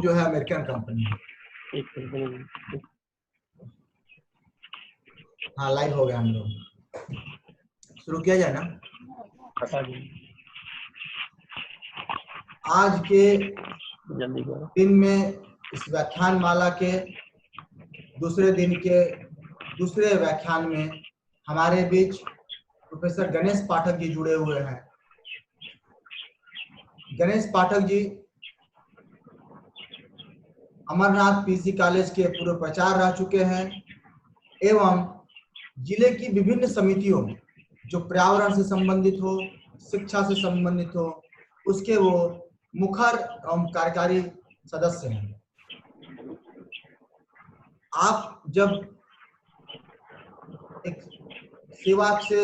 जो है American company है। हाँ लाइव हो गया, हम लोग शुरू किया जाए ना। आज के दिन में इस व्याख्यान माला के दूसरे दिन के दूसरे व्याख्यान में हमारे बीच प्रोफेसर गणेश पाठक जी जुड़े हुए हैं। गणेश पाठक जी अमरनाथ पीसी कॉलेज के पूर्व प्राचार्य रह चुके हैं एवं जिले की विभिन्न समितियों जो पर्यावरण से संबंधित हो, शिक्षा से संबंधित हो, उसके वो मुखर एवं कार्यकारी सदस्य हैं। आप जब एक सेवा से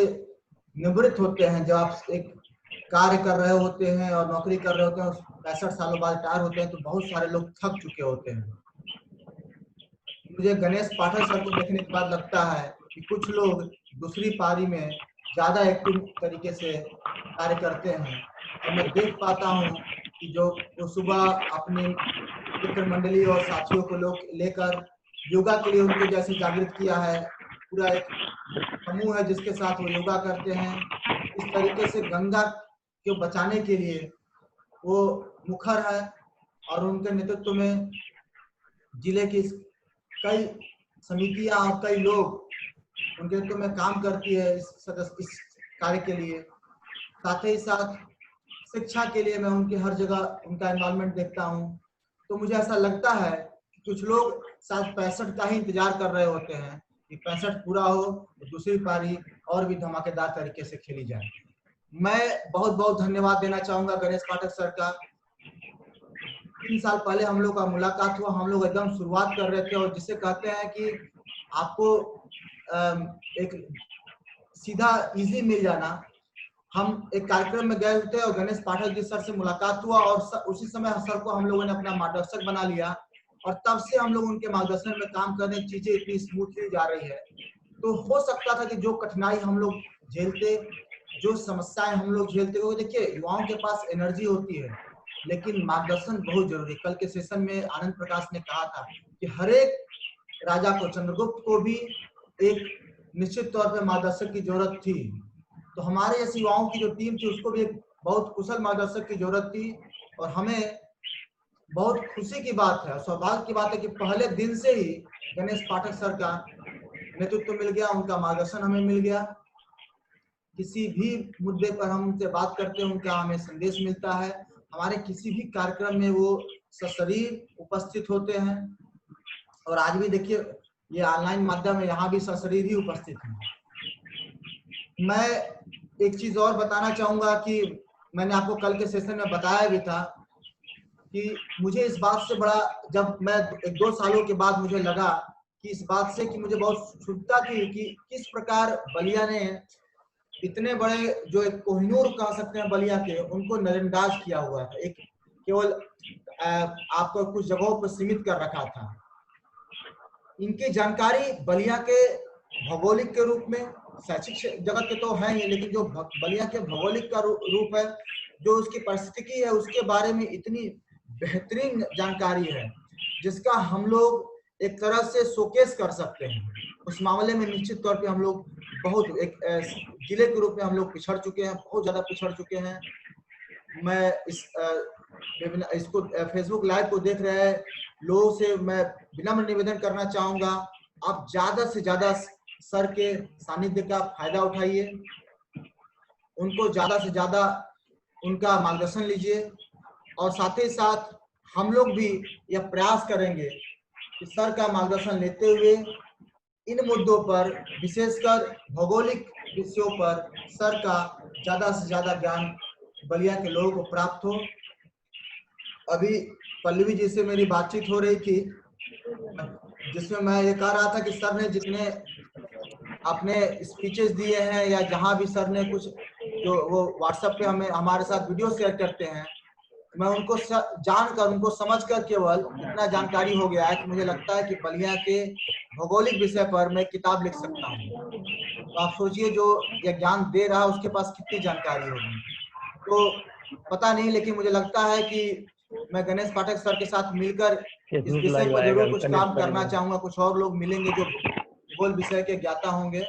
निवृत्त होते हैं, जब आप एक कार्य कर रहे होते हैं और नौकरी कर रहे होते हैं, 65 सालों बाद रिटायर होते हैं, तो बहुत सारे लोग थक चुके होते हैं। मुझे गणेश पाठक सर को देखने के बाद लगता है कि कुछ लोग दूसरी पारी में ज्यादा एक्टिव तरीके से कार्य करते हैं और मैं देख पाता हूँ कि जो सुबह अपनी मित्र मंडली और साथियों को लोग लेकर योगा के लिए उनको जैसे जागृत किया है, पूरा एक समूह है जिसके साथ वो योगा करते हैं। इस तरीके से गंगा को बचाने के लिए वो मुखर है और उनके नेतृत्व में जिले की कई समितियां और कई लोग उनके नेतृत्व में काम करती है इस कार्य के लिए। साथ ही साथ शिक्षा के लिए मैं उनके हर जगह उनका इन्वॉल्वमेंट देखता हूँ। तो मुझे ऐसा लगता है कि कुछ लोग शायद 65 का ही इंतजार कर रहे होते हैं कि 65 पूरा हो तो दूसरी पारी और भी धमाकेदार तरीके से खेली जाए। मैं बहुत बहुत धन्यवाद देना चाहूंगा गणेश पाठक सर का। 3 साल पहले हम लोग का मुलाकात हुआ, हम लोग एकदम शुरुआत कर रहे थे और जिसे कहते हैं कि आपको एक सीधा इजी मिल जाना। हम एक कार्यक्रम में गए थे और गणेश पाठक जी सर से मुलाकात हुआ और उसी समय सर को हम लोगों ने अपना मार्गदर्शक बना लिया और तब से हम लोग उनके मार्गदर्शन में काम करने, चीजें इतनी स्मूथली जा रही है। तो हो सकता था कि जो कठिनाई हम लोग झेलते, जो समस्याएं हम लोग झेलते, वो देखिए युवाओं के पास एनर्जी होती है लेकिन मार्गदर्शन बहुत जरूरी। कल के सेशन में आनंद प्रकाश ने कहा था कि हर एक राजा को, चंद्रगुप्त को भी एक निश्चित तौर पर मार्गदर्शक की जरूरत थी। तो हमारे ऐसे युवाओं की जो टीम थी उसको भी एक बहुत कुशल मार्गदर्शक की जरूरत थी और हमें बहुत खुशी की बात है और सौभाग्य की बात है कि पहले दिन से ही गणेश पाठक सर का नेतृत्व मिल गया, उनका मार्गदर्शन हमें मिल गया। किसी भी मुद्दे पर हम उनसे बात करते हैं, उनका हमें संदेश मिलता है। हमारे किसी भी कार्यक्रम में वो सशरीर उपस्थित होते हैं और आज भी देखिए ये ऑनलाइन माध्यम है, यहाँ भी सशरीर ही उपस्थित हैं। मैं एक चीज और बताना चाहूंगा कि मैंने आपको कल के सेशन में बताया भी था कि मुझे इस बात से बड़ा, जब मैं 1-2 सालों के बाद मुझे लगा कि इस बात से कि मुझे बहुत उत्सुकता थी कि किस प्रकार बलिया ने इतने बड़े जो एक कोहिनूर कह सकते हैं बलिया के, उनको नजरअंदाज किया हुआ था, एक केवल आपको कुछ जगहों पर सीमित कर रखा था। इनकी जानकारी बलिया के भौगोलिक के रूप में, शैक्षिक जगत के तो हैं ही, लेकिन जो बलिया के भौगोलिक का रूप है, जो उसकी परिस्थिति है, उसके बारे में इतनी बेहतरीन जानकारी है जिसका हम लोग एक तरह से शोकेस कर सकते हैं। उस मामले में निश्चित तौर पे हम लोग बहुत एक जिले के रूप में हम लोग पिछड़ चुके हैं, बहुत ज्यादा पिछड़ चुके हैं। मैं इसको फेसबुक लाइव को देख रहे लोगों से मैं विनम्र निवेदन करना चाहूंगा, आप ज्यादा से ज्यादा सर के सानिध्य का फायदा उठाइए, उनको ज्यादा से ज्यादा उनका मार्गदर्शन लीजिए और साथ ही साथ हम लोग भी यह प्रयास करेंगे कि सर का मार्गदर्शन लेते हुए इन मुद्दों पर, विशेषकर भौगोलिक विषयों पर सर का ज्यादा से ज्यादा ज्ञान बलिया के लोगों को प्राप्त हो। अभी पल्लवी जी से मेरी बातचीत हो रही थी जिसमें मैं ये कह रहा था कि सर ने जितने अपने स्पीचेस दिए हैं या जहां भी सर ने कुछ जो वो व्हाट्सएप पे हमें हमारे साथ वीडियो शेयर करते हैं, मैं उनको जानकर, उनको समझकर केवल इतना जानकारी हो गया है कि मुझे लगता है कि बलिया के भौगोलिक विषय पर मैं किताब लिख सकता हूँ। तो आप सोचिए जो ये ज्ञान दे रहा है उसके पास कितनी जानकारी होगी। तो पता नहीं, लेकिन मुझे लगता है कि मैं गणेश पाठक सर के साथ मिलकर इस फेसबुक विषय लाइव पर आएगा, जरूर कुछ कनेक्ट काम करना करेंगे। चाहूंगा। कुछ और लोग मिलेंगे जो भूगोल विषय के ज्ञाता होंगे,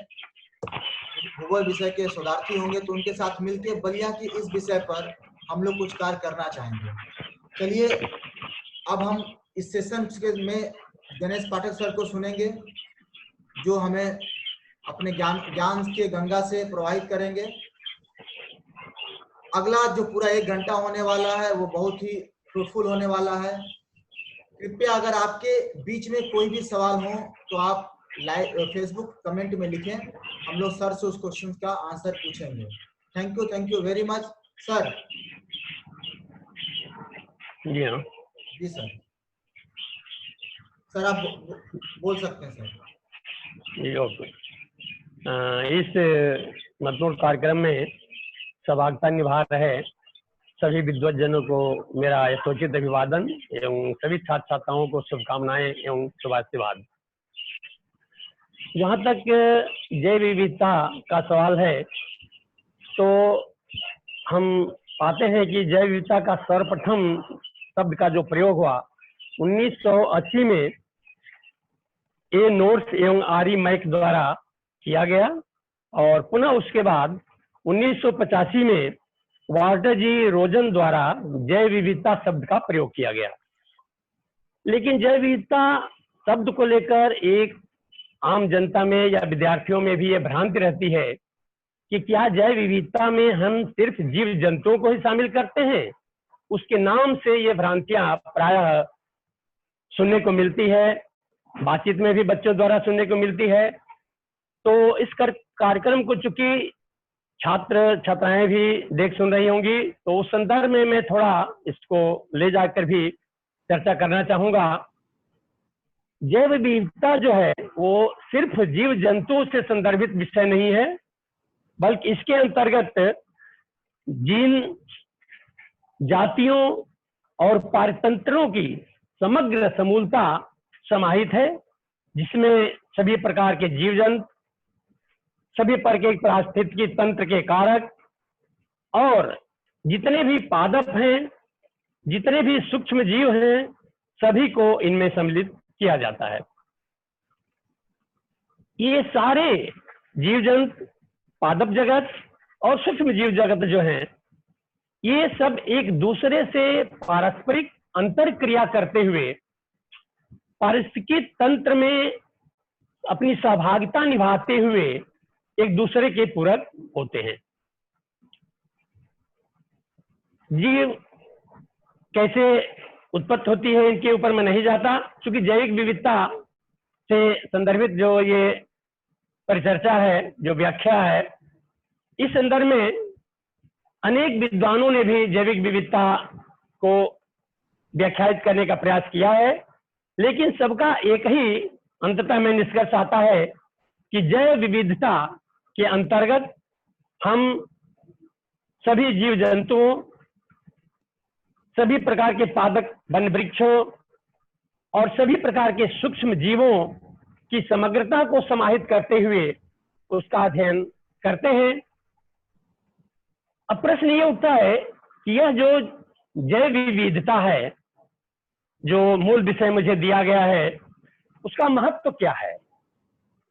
भूगोल विषय के शोधार्थी होंगे, तो उनके साथ मिलकर बलिया की इस विषय पर हम लोग कुछ कार्य करना चाहेंगे। चलिए अब हम इस सेशन में गणेश पाठक सर को सुनेंगे, जो हमें अपने ज्ञान के गंगा से प्रवाहित करेंगे। अगला जो पूरा 1 घंटा होने वाला है वो बहुत ही फ्रूटफुल होने वाला है। कृपया अगर आपके बीच में कोई भी सवाल हो तो आप लाइव फेसबुक कमेंट में लिखें, हम लोग सर से उस क्वेश्चन का आंसर पूछेंगे। Thank you very much sir. जी हाँ जी सर, सर आप बोल सकते हैं सर। जी ओके। इस महत्वपूर्ण कार्यक्रम में सहभागिता निभा रहे सभी विद्वज्जनों को मेरा यथोचित अभिवादन एवं सभी छात्र छात्राओं को शुभकामनाएं एवं शुभाशीर्वाद। जहाँ तक जैव विविधता का सवाल है, तो हम पाते हैं कि जैव विविधता का सर्वप्रथम शब्द का जो प्रयोग हुआ 1980 में ए नोट्स एवं आरी मैक द्वारा किया गया, और पुनः उसके बाद 1985 में वाल्टर जी रोजन द्वारा जैव विविधता शब्द का प्रयोग किया गया। लेकिन जैव विविधता शब्द को लेकर एक आम जनता में या विद्यार्थियों में भी ये भ्रांति रहती है कि क्या जैव विविधता में हम सिर्फ जीव जंतुओं को ही शामिल करते हैं। उसके नाम से ये भ्रांतियां प्रायः सुनने को मिलती है, बातचीत में भी बच्चों द्वारा सुनने को मिलती है। तो इस कार्यक्रम को चूंकि छात्र छात्राएं भी देख सुन रही होंगी, तो उस संदर्भ में मैं थोड़ा इसको ले जाकर भी चर्चा करना चाहूंगा। जैव विविधता जो है वो सिर्फ जीव जंतुओं से संदर्भित विषय नहीं है, बल्कि इसके अंतर्गत जीन, जातियों और पारतंत्रों की समग्र समूलता समाहित है, जिसमें सभी प्रकार के जीव जंतु, सभी प्रकार के पारिस्थितिकी तंत्र के कारक और जितने भी पादप हैं, जितने भी सूक्ष्म जीव हैं, सभी को इनमें सम्मिलित किया जाता है। ये सारे जीव जंतु, पादप जगत और सूक्ष्म जीव जगत जो हैं, ये सब एक दूसरे से पारस्परिक अंतर क्रिया करते हुए पारिस्थितिकी तंत्र में अपनी सहभागिता निभाते हुए एक दूसरे के पूरक होते हैं। जीव कैसे उत्पत्ति होती है इनके ऊपर मैं नहीं जाता, क्योंकि जैविक विविधता से संदर्भित जो ये परिचर्चा है, जो व्याख्या है, इस संदर्भ में अनेक विद्वानों ने भी जैविक विविधता को व्याख्यायित करने का प्रयास किया है। लेकिन सबका एक ही अंततः में निष्कर्ष आता है कि जैव विविधता के अंतर्गत हम सभी जीव जंतुओं, सभी प्रकार के पादप वन वृक्षों और सभी प्रकार के सूक्ष्म जीवों की समग्रता को समाहित करते हुए उसका अध्ययन करते हैं। अब प्रश्न ये उठता है कि यह जो जैव विविधता है, जो मूल विषय मुझे दिया गया है, उसका महत्व क्या है,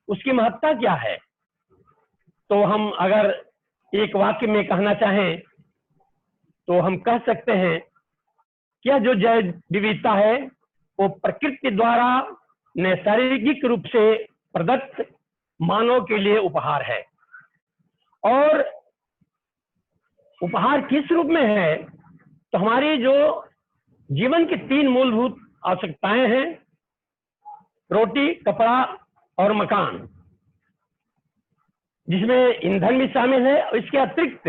उसकी महत्ता क्या है। तो हम अगर एक वाक्य में कहना चाहें तो हम कह सकते हैं कि यह जो जैव विविधता है वो प्रकृति द्वारा नैसर्गिक रूप से प्रदत्त मानव के लिए उपहार है। और उपहार किस रूप में है, तो हमारी जो जीवन की 3 मूलभूत आवश्यकताएं हैं, रोटी, कपड़ा और मकान, जिसमें ईंधन भी शामिल है। और इसके अतिरिक्त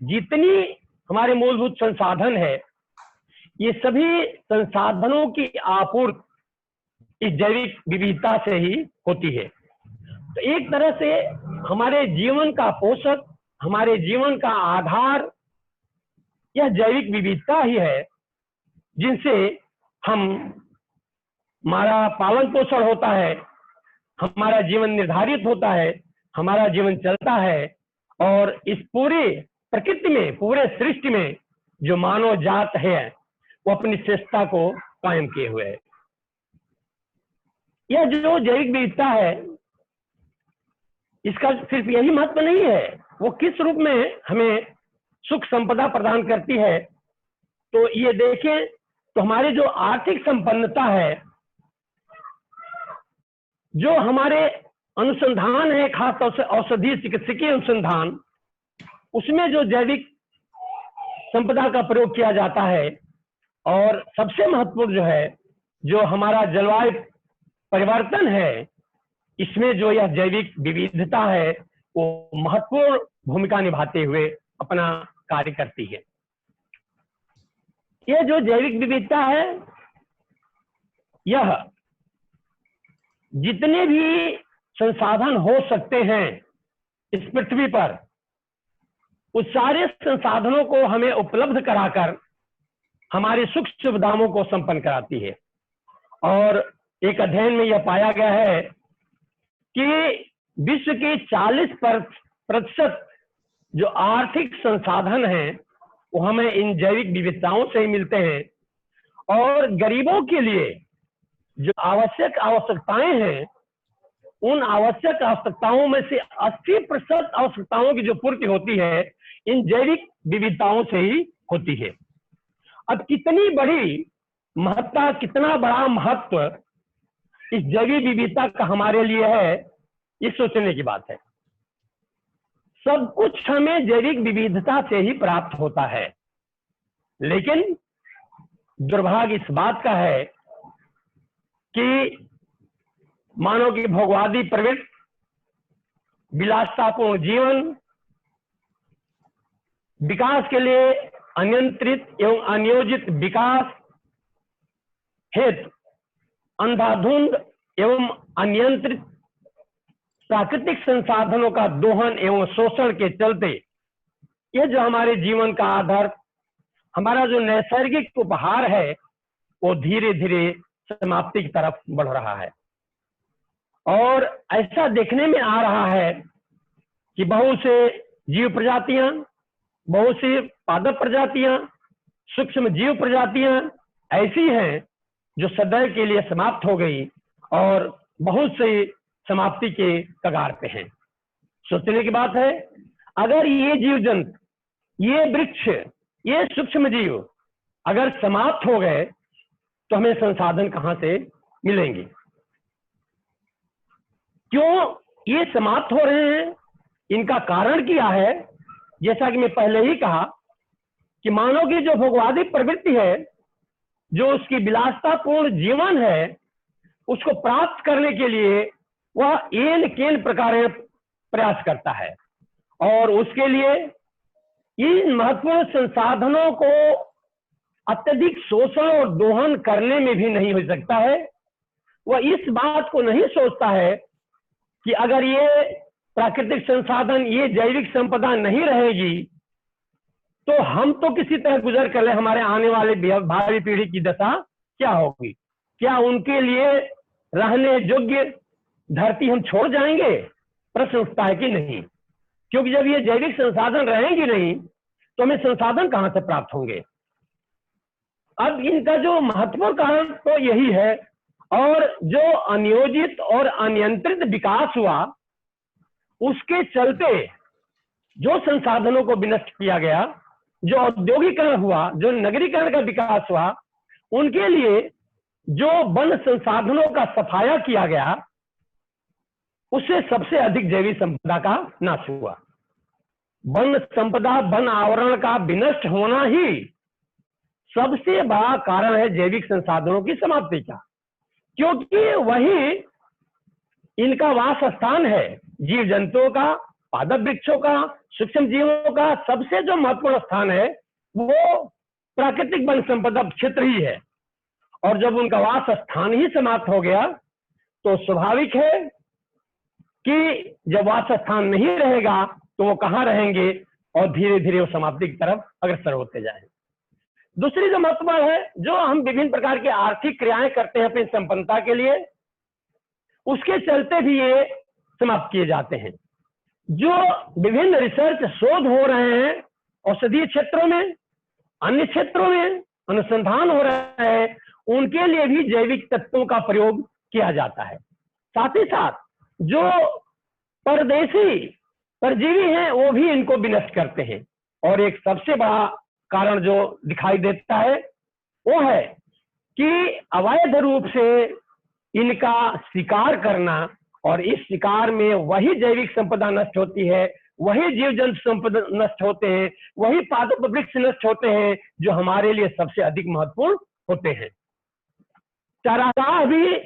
जितनी हमारे मूलभूत संसाधन है, ये सभी संसाधनों की आपूर्ति इस जैविक विविधता से ही होती है। तो एक तरह से हमारे जीवन का पोषक, हमारे जीवन का आधार यह जैविक विविधता ही है, जिनसे हमारा पालन पोषण होता है, हमारा जीवन निर्धारित होता है, हमारा जीवन चलता है। और इस पूरे प्रकृति में, पूरे सृष्टि में जो मानव जात है, वो अपनी श्रेष्ठता को कायम किए हुए है। यह जो जैविक विविधता है, इसका सिर्फ यही महत्व नहीं है, वो किस रूप में हमें सुख संपदा प्रदान करती है। तो ये देखें तो हमारी जो आर्थिक संपन्नता है, जो हमारे अनुसंधान है, खासतौर से औषधीय चिकित्सकीय अनुसंधान, उसमें जो जैविक संपदा का प्रयोग किया जाता है, और सबसे महत्वपूर्ण जो है, जो हमारा जलवायु परिवर्तन है, इसमें जो यह जैविक विविधता है वो महत्वपूर्ण भूमिका निभाते हुए अपना कार्य करती है। यह जो जैविक विविधता है, यह जितने भी संसाधन हो सकते हैं इस पृथ्वी पर, उस सारे संसाधनों को हमें उपलब्ध कराकर हमारी सुख सुविधाओं को संपन्न कराती है। और एक अध्ययन में यह पाया गया है कि विश्व के 40% जो आर्थिक संसाधन हैं वो हमें इन जैविक विविधताओं से ही मिलते हैं, और गरीबों के लिए जो आवश्यक आवश्यकताएं हैं, उन आवश्यक आवश्यकताओं में से 80% आवश्यकताओं की जो पूर्ति होती है इन जैविक विविधताओं से ही होती है। अब कितनी बड़ी महत्ता, कितना बड़ा महत्व इस जैविक विविधता का हमारे लिए है, ये सोचने की बात है। सब कुछ हमें जैविक विविधता से ही प्राप्त होता है, लेकिन दुर्भाग्य इस बात का है कि मानव की भोगवादी प्रवृत्ति, विलासतापूर्ण जीवन, विकास के लिए अनियंत्रित एवं अनियोजित विकास हेतु अंधाधुंध एवं अनियंत्रित प्राकृतिक संसाधनों का दोहन एवं शोषण के चलते ये जो हमारे जीवन का आधार, हमारा जो नैसर्गिक उपहार है, वो धीरे धीरे समाप्ति की तरफ बढ़ रहा है। और ऐसा देखने में आ रहा है कि बहुत से जीव प्रजातियां, बहुत सी पादप प्रजातियां, सूक्ष्म जीव प्रजातियां ऐसी हैं जो सदैव के लिए समाप्त हो गई, और बहुत से समाप्ति के कगार पे हैं। सोचने की बात है, अगर ये जीव जंतु, ये वृक्ष, ये सूक्ष्म जीव अगर समाप्त हो गए तो हमें संसाधन कहां से मिलेंगे? क्यों ये समाप्त हो रहे हैं? इनका कारण क्या है? जैसा कि मैं पहले ही कहा कि मानव की जो भोगवादी प्रवृत्ति है, जो उसकी विलासतापूर्ण जीवन है, उसको प्राप्त करने के लिए वह एन केन प्रकार प्रयास करता है, और उसके लिए इन महत्वपूर्ण संसाधनों को अत्यधिक शोषण और दोहन करने में भी नहीं हो सकता है। वह इस बात को नहीं सोचता है कि अगर ये प्राकृतिक संसाधन, ये जैविक संपदा नहीं रहेगी तो हम तो किसी तरह गुजर कर ले, हमारे आने वाले भावी पीढ़ी की दशा क्या होगी? क्या उनके लिए रहने योग्य धरती हम छोड़ जाएंगे? प्रश्न उठता है कि नहीं, क्योंकि जब ये जैविक संसाधन रहेंगे नहीं तो हमें संसाधन कहां से प्राप्त होंगे? अब इनका जो महत्वपूर्ण कारण तो यही है, और जो अनियोजित और अनियंत्रित विकास हुआ, उसके चलते जो संसाधनों को विनष्ट किया गया, जो औद्योगिकरण हुआ, जो नगरीकरण का विकास हुआ, उनके लिए जो वन संसाधनों का सफाया किया गया, उससे सबसे अधिक जैविक संपदा का नाश हुआ। वन संपदा, वन आवरण का विनष्ट होना ही सबसे बड़ा कारण है जैविक संसाधनों की समाप्ति का, क्योंकि वही इनका वास स्थान है। जीव जंतुओं का, पादप वृक्षों का, सूक्ष्म जीवों का सबसे जो महत्वपूर्ण स्थान है वो प्राकृतिक वन संपदा क्षेत्र ही है। और जब उनका वास स्थान ही समाप्त हो गया तो स्वाभाविक है कि जब वास स्थान नहीं रहेगा तो वो कहाँ रहेंगे, और धीरे धीरे वो समाप्ति की तरफ अग्रसर होते जाएंगे। दूसरी जो महत्वपूर्ण है, जो हम विभिन्न प्रकार की आर्थिक क्रियाएं करते हैं अपनी संपन्नता के लिए, उसके चलते भी ये समाप्त किए जाते हैं। जो विभिन्न रिसर्च शोध हो रहे हैं औषधीय क्षेत्रों में, अन्य क्षेत्रों में, अनुसंधान हो रहा है उनके लिए भी जैविक तत्वों का प्रयोग किया जाता है। साथ ही साथ जो परदेशी परजीवी हैं वो भी इनको विनष्ट करते हैं। और एक सबसे बड़ा कारण जो दिखाई देता है वो है कि अवैध रूप से इनका शिकार करना, और इस शिकार में वही जैविक संपदा नष्ट होती है, वही जीव जंतु संपदा नष्ट होते हैं, वही पादप वृक्ष नष्ट होते हैं जो हमारे लिए सबसे अधिक महत्वपूर्ण होते हैं। चारागाह भी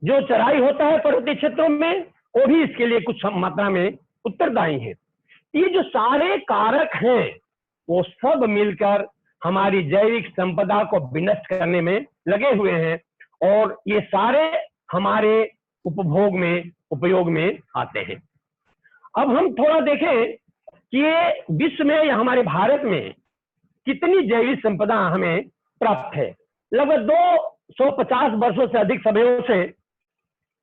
जो चराई होता है पर्वतीय क्षेत्रों में वो भी इसके लिए कुछ मात्रा में उत्तरदायी है। ये जो सारे कारक हैं वो सब मिलकर हमारी जैविक संपदा को विनष्ट करने में लगे हुए हैं, और ये सारे हमारे उपभोग में उपयोग में आते हैं। अब हम थोड़ा देखें कि ये विश्व में या हमारे भारत में कितनी जैविक संपदा हमें प्राप्त है। लगभग 250 वर्षों से अधिक समयों से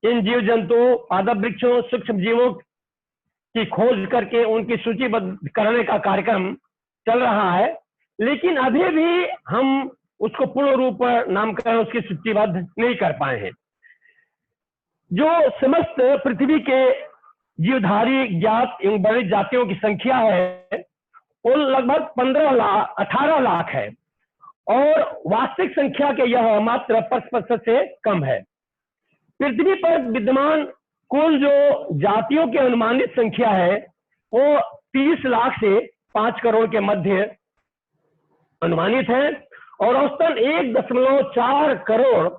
इन जीव जंतुओं, पादप वृक्षों, सूक्ष्म जीवों की खोज करके उनकी सूचीबद्ध करने का कार्यक्रम चल रहा है, लेकिन अभी भी हम उसको पूर्ण रूप नामकरण उसकी सूचीबद्ध नहीं कर पाए हैं। जो समस्त पृथ्वी के जीवधारी ज्ञात एवं वर्णित जातियों की संख्या है वो लगभग 18 लाख है, और वास्तविक संख्या के यह मात्र 5% से कम है। पृथ्वी पर विद्यमान कुल जो जातियों की अनुमानित संख्या है वो 30 लाख से 5 करोड़ के मध्य अनुमानित है, और औसतन 1.4 करोड़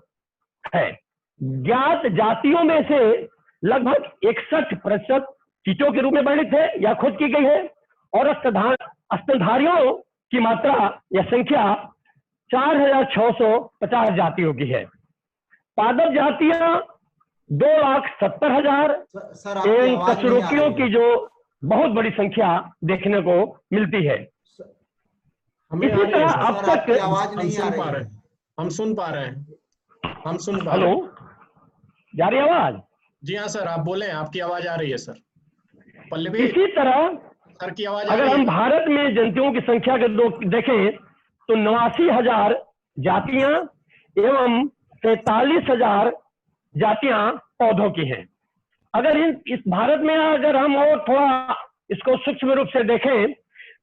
है। ज्ञात जातियों में से लगभग 61% कीटों के रूप में वर्णित है या खोज की गई है, और स्तनधारियों की मात्रा या संख्या 4650 जातियों की है। पादप जातियां 2,70,000 एवं कशरुकियों की जो बहुत बड़ी संख्या देखने को मिलती है। इसी तरह अब तक आवाज नहीं आ रही है। हम सुन पा रहे हैं, हम सुन पा रहे हेलो, जा रही आवाज? जी हाँ सर, आप बोले, आपकी आवाज आ रही है सर। पल्लवी, इसी तरह सर की आवाज अगर हम भारत में जंतुओं की संख्या के देखें तो 89,000 जातियां एवं 43,000 जातियां पौधों की हैं। अगर इस भारत में अगर हम और थोड़ा इसको सूक्ष्म रूप से देखें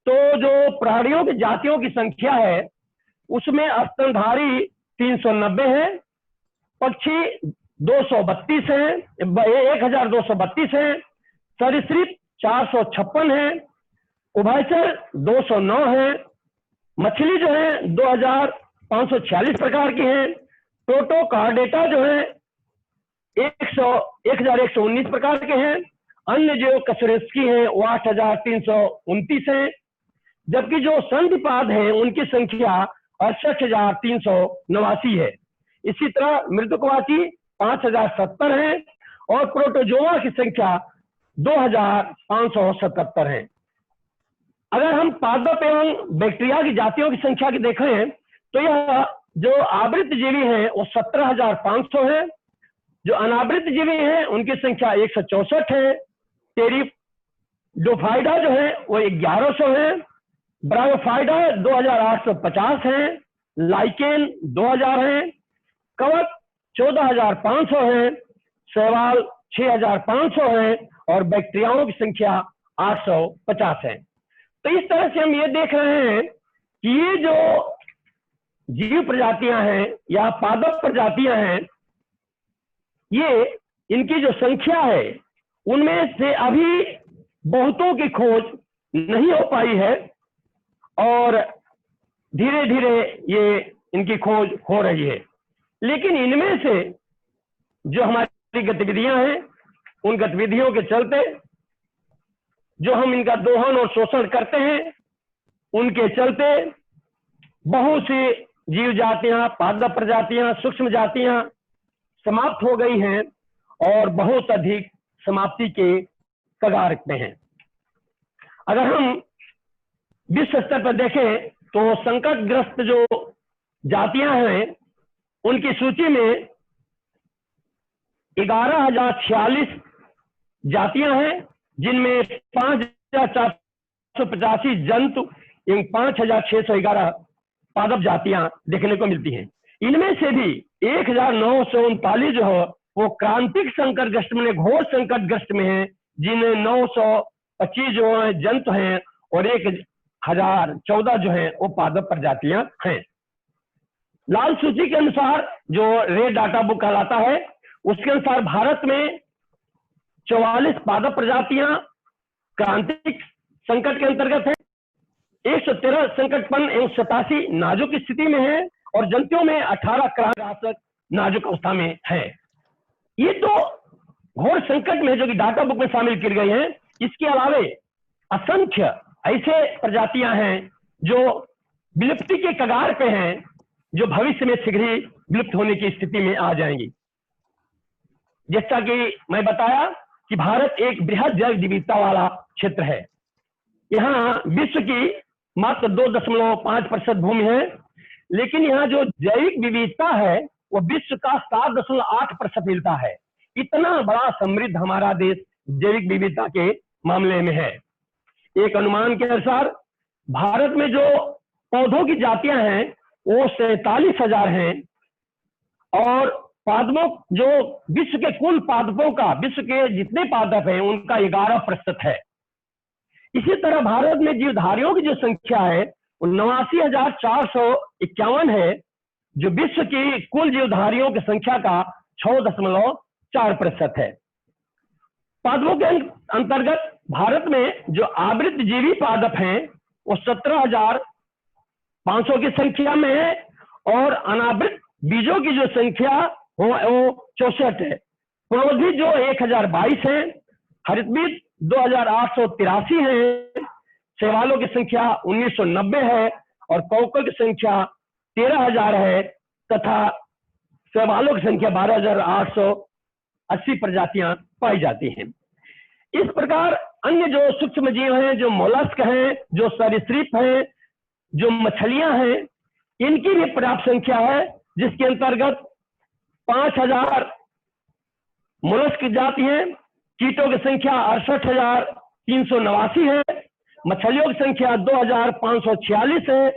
तो जो प्राणियों की जातियों की संख्या है उसमें स्तनधारी 390 है, पक्षी 232 है, 1232 है, सरीसृप 456 है, उभयचर 209 है, मछली जो है 2546 प्रकार की है, प्रोटोकार्डेटा जो है 1119 प्रकार के हैं, अन्य जो कशेरुकी हैं वो 8329 है, जबकि जो संधिपाद हैं उनकी संख्या 68,389 है। इसी तरह मृदुकवाची 5,070 है, और प्रोटोजोआ की संख्या 2,577 है। अगर हम पादप एवं बैक्टीरिया की जातियों की संख्या की देखें तो यह जो आवृत जीवी हैं वो 17,500 है, जो अनावृत जीवी हैं उनकी संख्या 164 है, टेरिडोफाइडा जो है वो 1100 है, ब्रायोफाइडा 2,850 है, लाइकेन 2,000 है, कवक 14,500 है, शैवाल 6,500 है, और बैक्टीरियाओं की संख्या 850 है। तो इस तरह से हम ये देख रहे हैं कि ये जो जीव प्रजातियां हैं या पादप प्रजातियां हैं, ये इनकी जो संख्या है उनमें से अभी बहुतों की खोज नहीं हो पाई है, और धीरे धीरे ये इनकी खोज हो रही है। लेकिन इनमें से जो हमारी गतिविधियां हैं उन गतिविधियों के चलते जो हम इनका दोहन और शोषण करते हैं उनके चलते बहुत सी जीव जातियां, पादप प्रजातियां, सूक्ष्म जातियां समाप्त हो गई हैं और बहुत अधिक समाप्ति के कगार पे हैं। अगर हम विश्व स्तर पर देखें तो संकटग्रस्त जो जातियां हैं उनकी सूची में 11,046 जातियां हैं, जिनमें 5,485 जंतु एवं 5,611 पादप जातियां देखने को मिलती हैं। इनमें से भी 1939 जो है वो क्रांतिक संकटग्रस्त में, घोर संकटग्रस्त में है, जिनमें 925 जो है जंतु हैं और 1014 जो है वो पादप प्रजातियां हैं। लाल सूची के अनुसार, जो रेड डाटा बुक कहलाता है, उसके अनुसार भारत में 44 पादप प्रजातियां क्रांतिक संकट के अंतर्गत है, 113 संकटपन्न एवं 87 नाजुक स्थिति में है और जंतुओं में 18 क्रांतिक नाजुक अवस्था में है। ये तो घोर संकट में जो कि डाटा बुक में शामिल की गई हैं। इसके अलावे असंख्य ऐसे प्रजातियां हैं जो विलुप्ति के कगार पे हैं, जो भविष्य में शीघ्र ही विलुप्त होने की स्थिति में आ जाएंगी। जैसा कि मैं बताया कि भारत एक बृहद जैव विविधता वाला क्षेत्र है। यहाँ विश्व की मात्र 2.5% भूमि है, लेकिन यहाँ जो जैविक विविधता है वो विश्व का 7.8% मिलता है। इतना बड़ा समृद्ध हमारा देश जैविक विविधता के मामले में है। एक अनुमान के अनुसार भारत में जो पौधों की जातियां हैं वो 47,000 हैं और पादपों, जो विश्व के कुल पादपों का, विश्व के जितने पादप हैं उनका 11% है। इसी तरह भारत में जीवधारियों की जो संख्या है वो 89,451 है, जो विश्व की कुल जीवधारियों की संख्या का 6.4% है। पादपों के अंतर्गत भारत में जो आवृत जीवी पादप हैं वो 17,500 की संख्या में है और अनावृत बीजों की जो संख्या वो 64 है। पूर्वोद्भिद जो 1022 है, हरितबीज 2,883 है, शैवालों की संख्या 1990 है और कौकों की संख्या 13,000 है तथा शैवालों की संख्या 12,880 प्रजातियां पाई जाती हैं। इस प्रकार अन्य जो सूक्ष्म जीव हैं, जो मोलस्क हैं, जो सरीसृप हैं, जो मछलियां हैं, इनकी भी पर्याप्त संख्या है, जिसके अंतर्गत 5,000 मोलस्क जाति हैं, कीटों की संख्या 68,389 है, मछलियों की संख्या 2,546 है,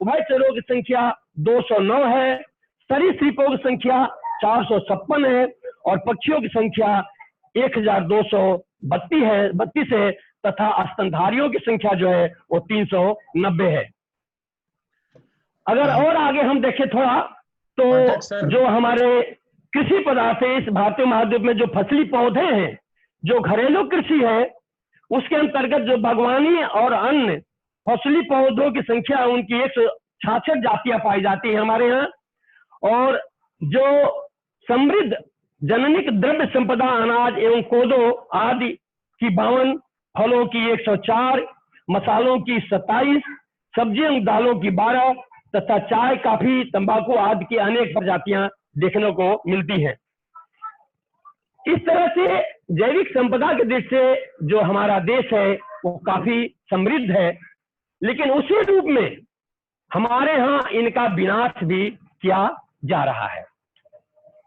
उभयचरों की संख्या 209 है, सरीसृपों की संख्या 456 है और पक्षियों की संख्या 1,232 है तथा स्तनधारियों की संख्या जो है वो 390 है। अगर और आगे हम देखें थोड़ा, तो जो हमारे कृषि पदार्थ है इस भारतीय महाद्वीप में, जो फसली पौधे हैं, जो घरेलू कृषि है, उसके अंतर्गत जो बागवानी और अन्य फसली पौधों की संख्या उनकी 166 जातियां पाई जाती है हमारे यहाँ। और जो समृद्ध जननिक द्रव्य संपदा अनाज एवं कोदो आदि की 52, फलों की 104, मसालों की 27, सब्जियों दालों की 12 तथा चाय, कॉफी, तंबाकू आदि की अनेक प्रजातियां देखने को मिलती हैं। इस तरह से जैविक संपदा के दृष्टि से जो हमारा देश है वो काफी समृद्ध है, लेकिन उसी रूप में हमारे यहाँ इनका विनाश भी किया जा रहा है,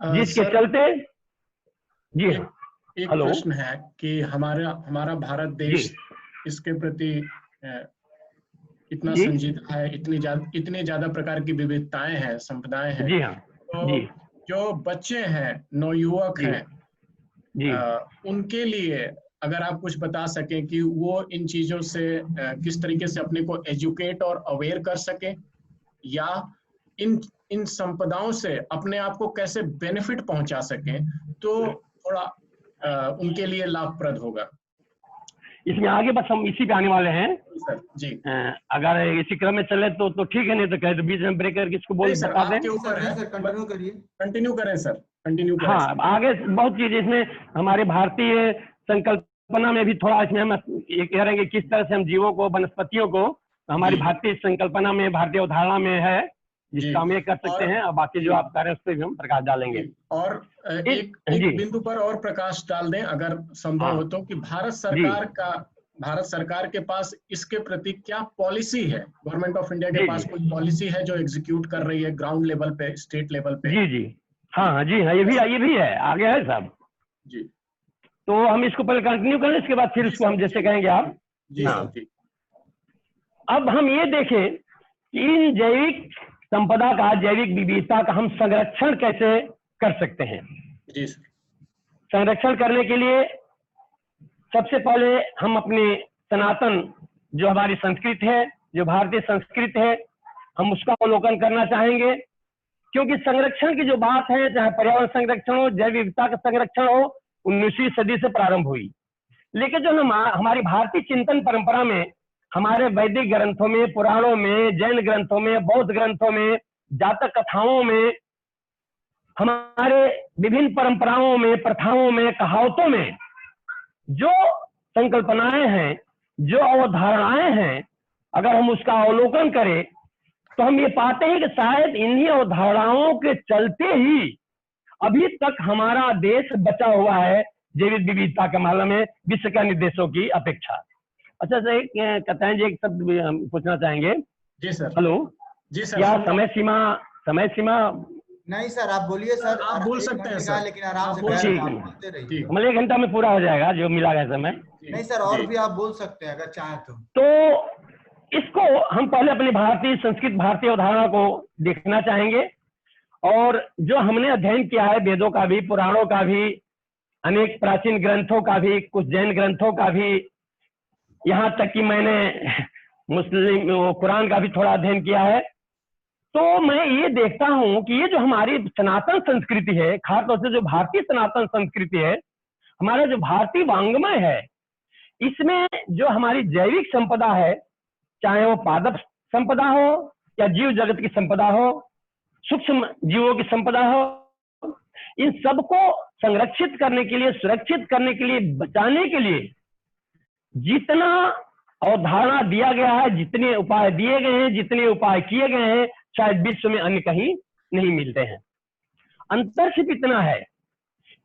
जिसके चलते जी एक प्रश्न है कि हमारा भारत देश इसके प्रति इतना संजीदा है, इतनी ज्यादा प्रकार की विविधताएं हैं, संपदाएं हैं। जी हाँ। तो जो बच्चे हैं, नवयुवक हैं, उनके लिए अगर आप कुछ बता सकें कि वो इन चीजों से किस तरीके से अपने को एजुकेट और अवेयर कर सके, या इन संपदाओं से अपने आप को कैसे बेनिफिट पहुंचा सकें, तो थोड़ा उनके लिए लाभप्रद होगा। इसमें आगे बस हम इसी पे आने वाले हैं सर जी। अगर इसी क्रम में चले तो ठीक है, नहीं तो कहे तो बीच में ब्रेक करके इसको बोल बता दें। कंटिन्यू करें सर, कंटिन्यू करें। हाँ, आगे बहुत चीज इसमें हमारे भारतीय संकल्पना में भी थोड़ा इसमें हम ये कह रहे हैं कि किस तरह से हम जीवों को, वनस्पतियों को हमारी भारतीय संकल्पना में, भारतीय अवधारणा में है, जिसका हम ये कर सकते हैं और बाकी जो आप कह रहे हैं उस पर भी हम प्रकाश डालेंगे। और एक बिंदु पर और प्रकाश डाल दें अगर संभव हो तो, कि भारत सरकार के पास इसके प्रति क्या पॉलिसी है? गवर्नमेंट ऑफ इंडिया के पास कोई पॉलिसी है जो एग्जीक्यूट कर रही है ग्राउंड लेवल पे, स्टेट लेवल पे? जी हाँ, ये भी है, आगे है सब जी। तो हम इसको पहले कंटिन्यू करें, इसके बाद फिर इसको हम जैसे कहेंगे आप। जी हाँ। अब हम ये देखें कि इन जैविक संपदा का, जैविक विविधता का हम संरक्षण कैसे कर सकते हैं। जी सर। संरक्षण करने के लिए सबसे पहले हम अपने सनातन जो हमारी संस्कृति है, जो भारतीय संस्कृति है, हम उसका अवलोकन करना चाहेंगे। क्योंकि संरक्षण की जो बात है, चाहे पर्यावरण संरक्षण हो, जैव विविधता का संरक्षण हो, 19वीं सदी से प्रारंभ हुई। लेकिन जो हमारी भारतीय चिंतन परंपरा में, हमारे वैदिक ग्रंथों में, पुराणों में, जैन ग्रंथों में, बौद्ध ग्रंथों में, जातक कथाओं में, हमारे विभिन्न परंपराओं में, प्रथाओं में, कहावतों में जो संकल्पनाएं हैं, जो अवधारणाएं हैं, अगर हम उसका अवलोकन करें तो हम ये पाते हैं कि शायद इन्हीं अवधारणाओं के चलते ही अभी तक हमारा देश बचा हुआ है जैविक विविधता के मामले में विश्व के अन्य देशों की अपेक्षा। अच्छा सर, कतान जी एक शब्द पूछना चाहेंगे। जी सर। हेलो। जी सर। क्या समय सीमा नहीं सर, आप बोलिए सर। आप बोल सकते हैं सर, लेकिन आराम से बोलते रहिए। मतलब 1 घंटा में पूरा हो जाएगा जो मिला गया समय। नहीं सर, और भी आप बोल सकते हैं अगर चाहें तो इसको हम पहले अपनी भारतीय संस्कृत, भारतीय अवधारणा को देखना चाहेंगे। और जो हमने अध्ययन किया है, वेदों का भी, पुराणों का भी, अनेक प्राचीन ग्रंथों का भी, कुछ जैन ग्रंथों का भी, यहाँ तक कि मैंने मुस्लिम कुरान का भी थोड़ा अध्ययन किया है, तो मैं ये देखता हूं कि ये जो हमारी सनातन संस्कृति है, खासतौर से जो भारतीय सनातन संस्कृति है, हमारा जो भारतीय वांग्मय है, इसमें जो हमारी जैविक संपदा है, चाहे वो पादप संपदा हो या जीव जगत की संपदा हो, सूक्ष्म जीवों की संपदा हो, इन सबको संरक्षित करने के लिए, सुरक्षित करने के लिए, बचाने के लिए जितना अवधारणा दिया गया है, जितने उपाय दिए गए हैं, जितने उपाय किए गए हैं, शायद विश्व में अन्य कहीं नहीं मिलते हैं। अंतर सिर्फ इतना है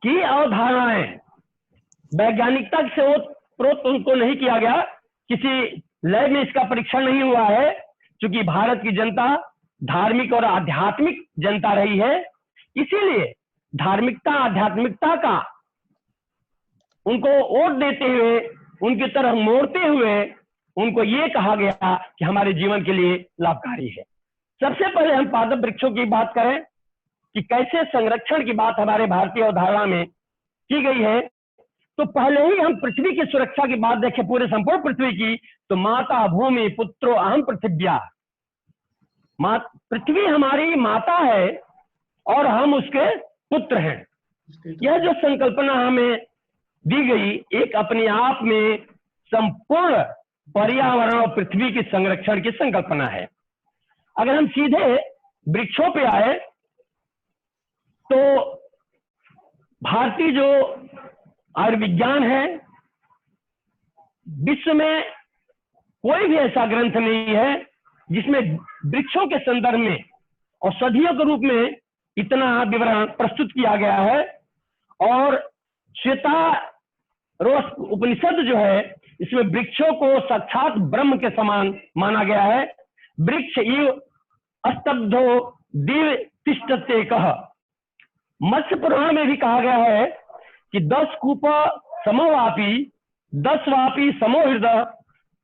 कि अवधारणाएं वैज्ञानिकता से ओतप्रोत उनको नहीं किया गया, किसी लैब में इसका परीक्षण नहीं हुआ है, क्योंकि भारत की जनता धार्मिक और आध्यात्मिक जनता रही है, इसीलिए धार्मिकता, आध्यात्मिकता का उनको वोट देते हुए, उनकी तरफ मोड़ते हुए उनको ये कहा गया कि हमारे जीवन के लिए लाभकारी है। सबसे पहले हम पादप वृक्षों की बात करें कि कैसे संरक्षण की बात हमारे भारतीय अवधारणा में की गई है, तो पहले ही हम पृथ्वी की सुरक्षा की बात देखें, पूरे संपूर्ण पृथ्वी की, तो माता भूमि पुत्रो अहम पृथिव्या, पृथ्वी हमारी माता है और हम उसके पुत्र हैं। यह जो संकल्पना हमें दी गई, एक अपने आप में संपूर्ण पर्यावरण और पृथ्वी के संरक्षण की संकल्पना है। अगर हम सीधे वृक्षों पे आए तो भारतीय जो आयुर्विज्ञान है, विश्व में कोई भी ऐसा ग्रंथ नहीं है जिसमें वृक्षों के संदर्भ में औषधियों के रूप में इतना विवरण प्रस्तुत किया गया है। और श्वेतारोस उपनिषद जो है, इसमें वृक्षों को साक्षात ब्रह्म के समान माना गया है। वृक्ष इव अस्तब्धो दिव तिष्ठते कह। मत्स्य पुराण में भी कहा गया है कि 10 कूप समोवापी, 10 वापी समो हृदय,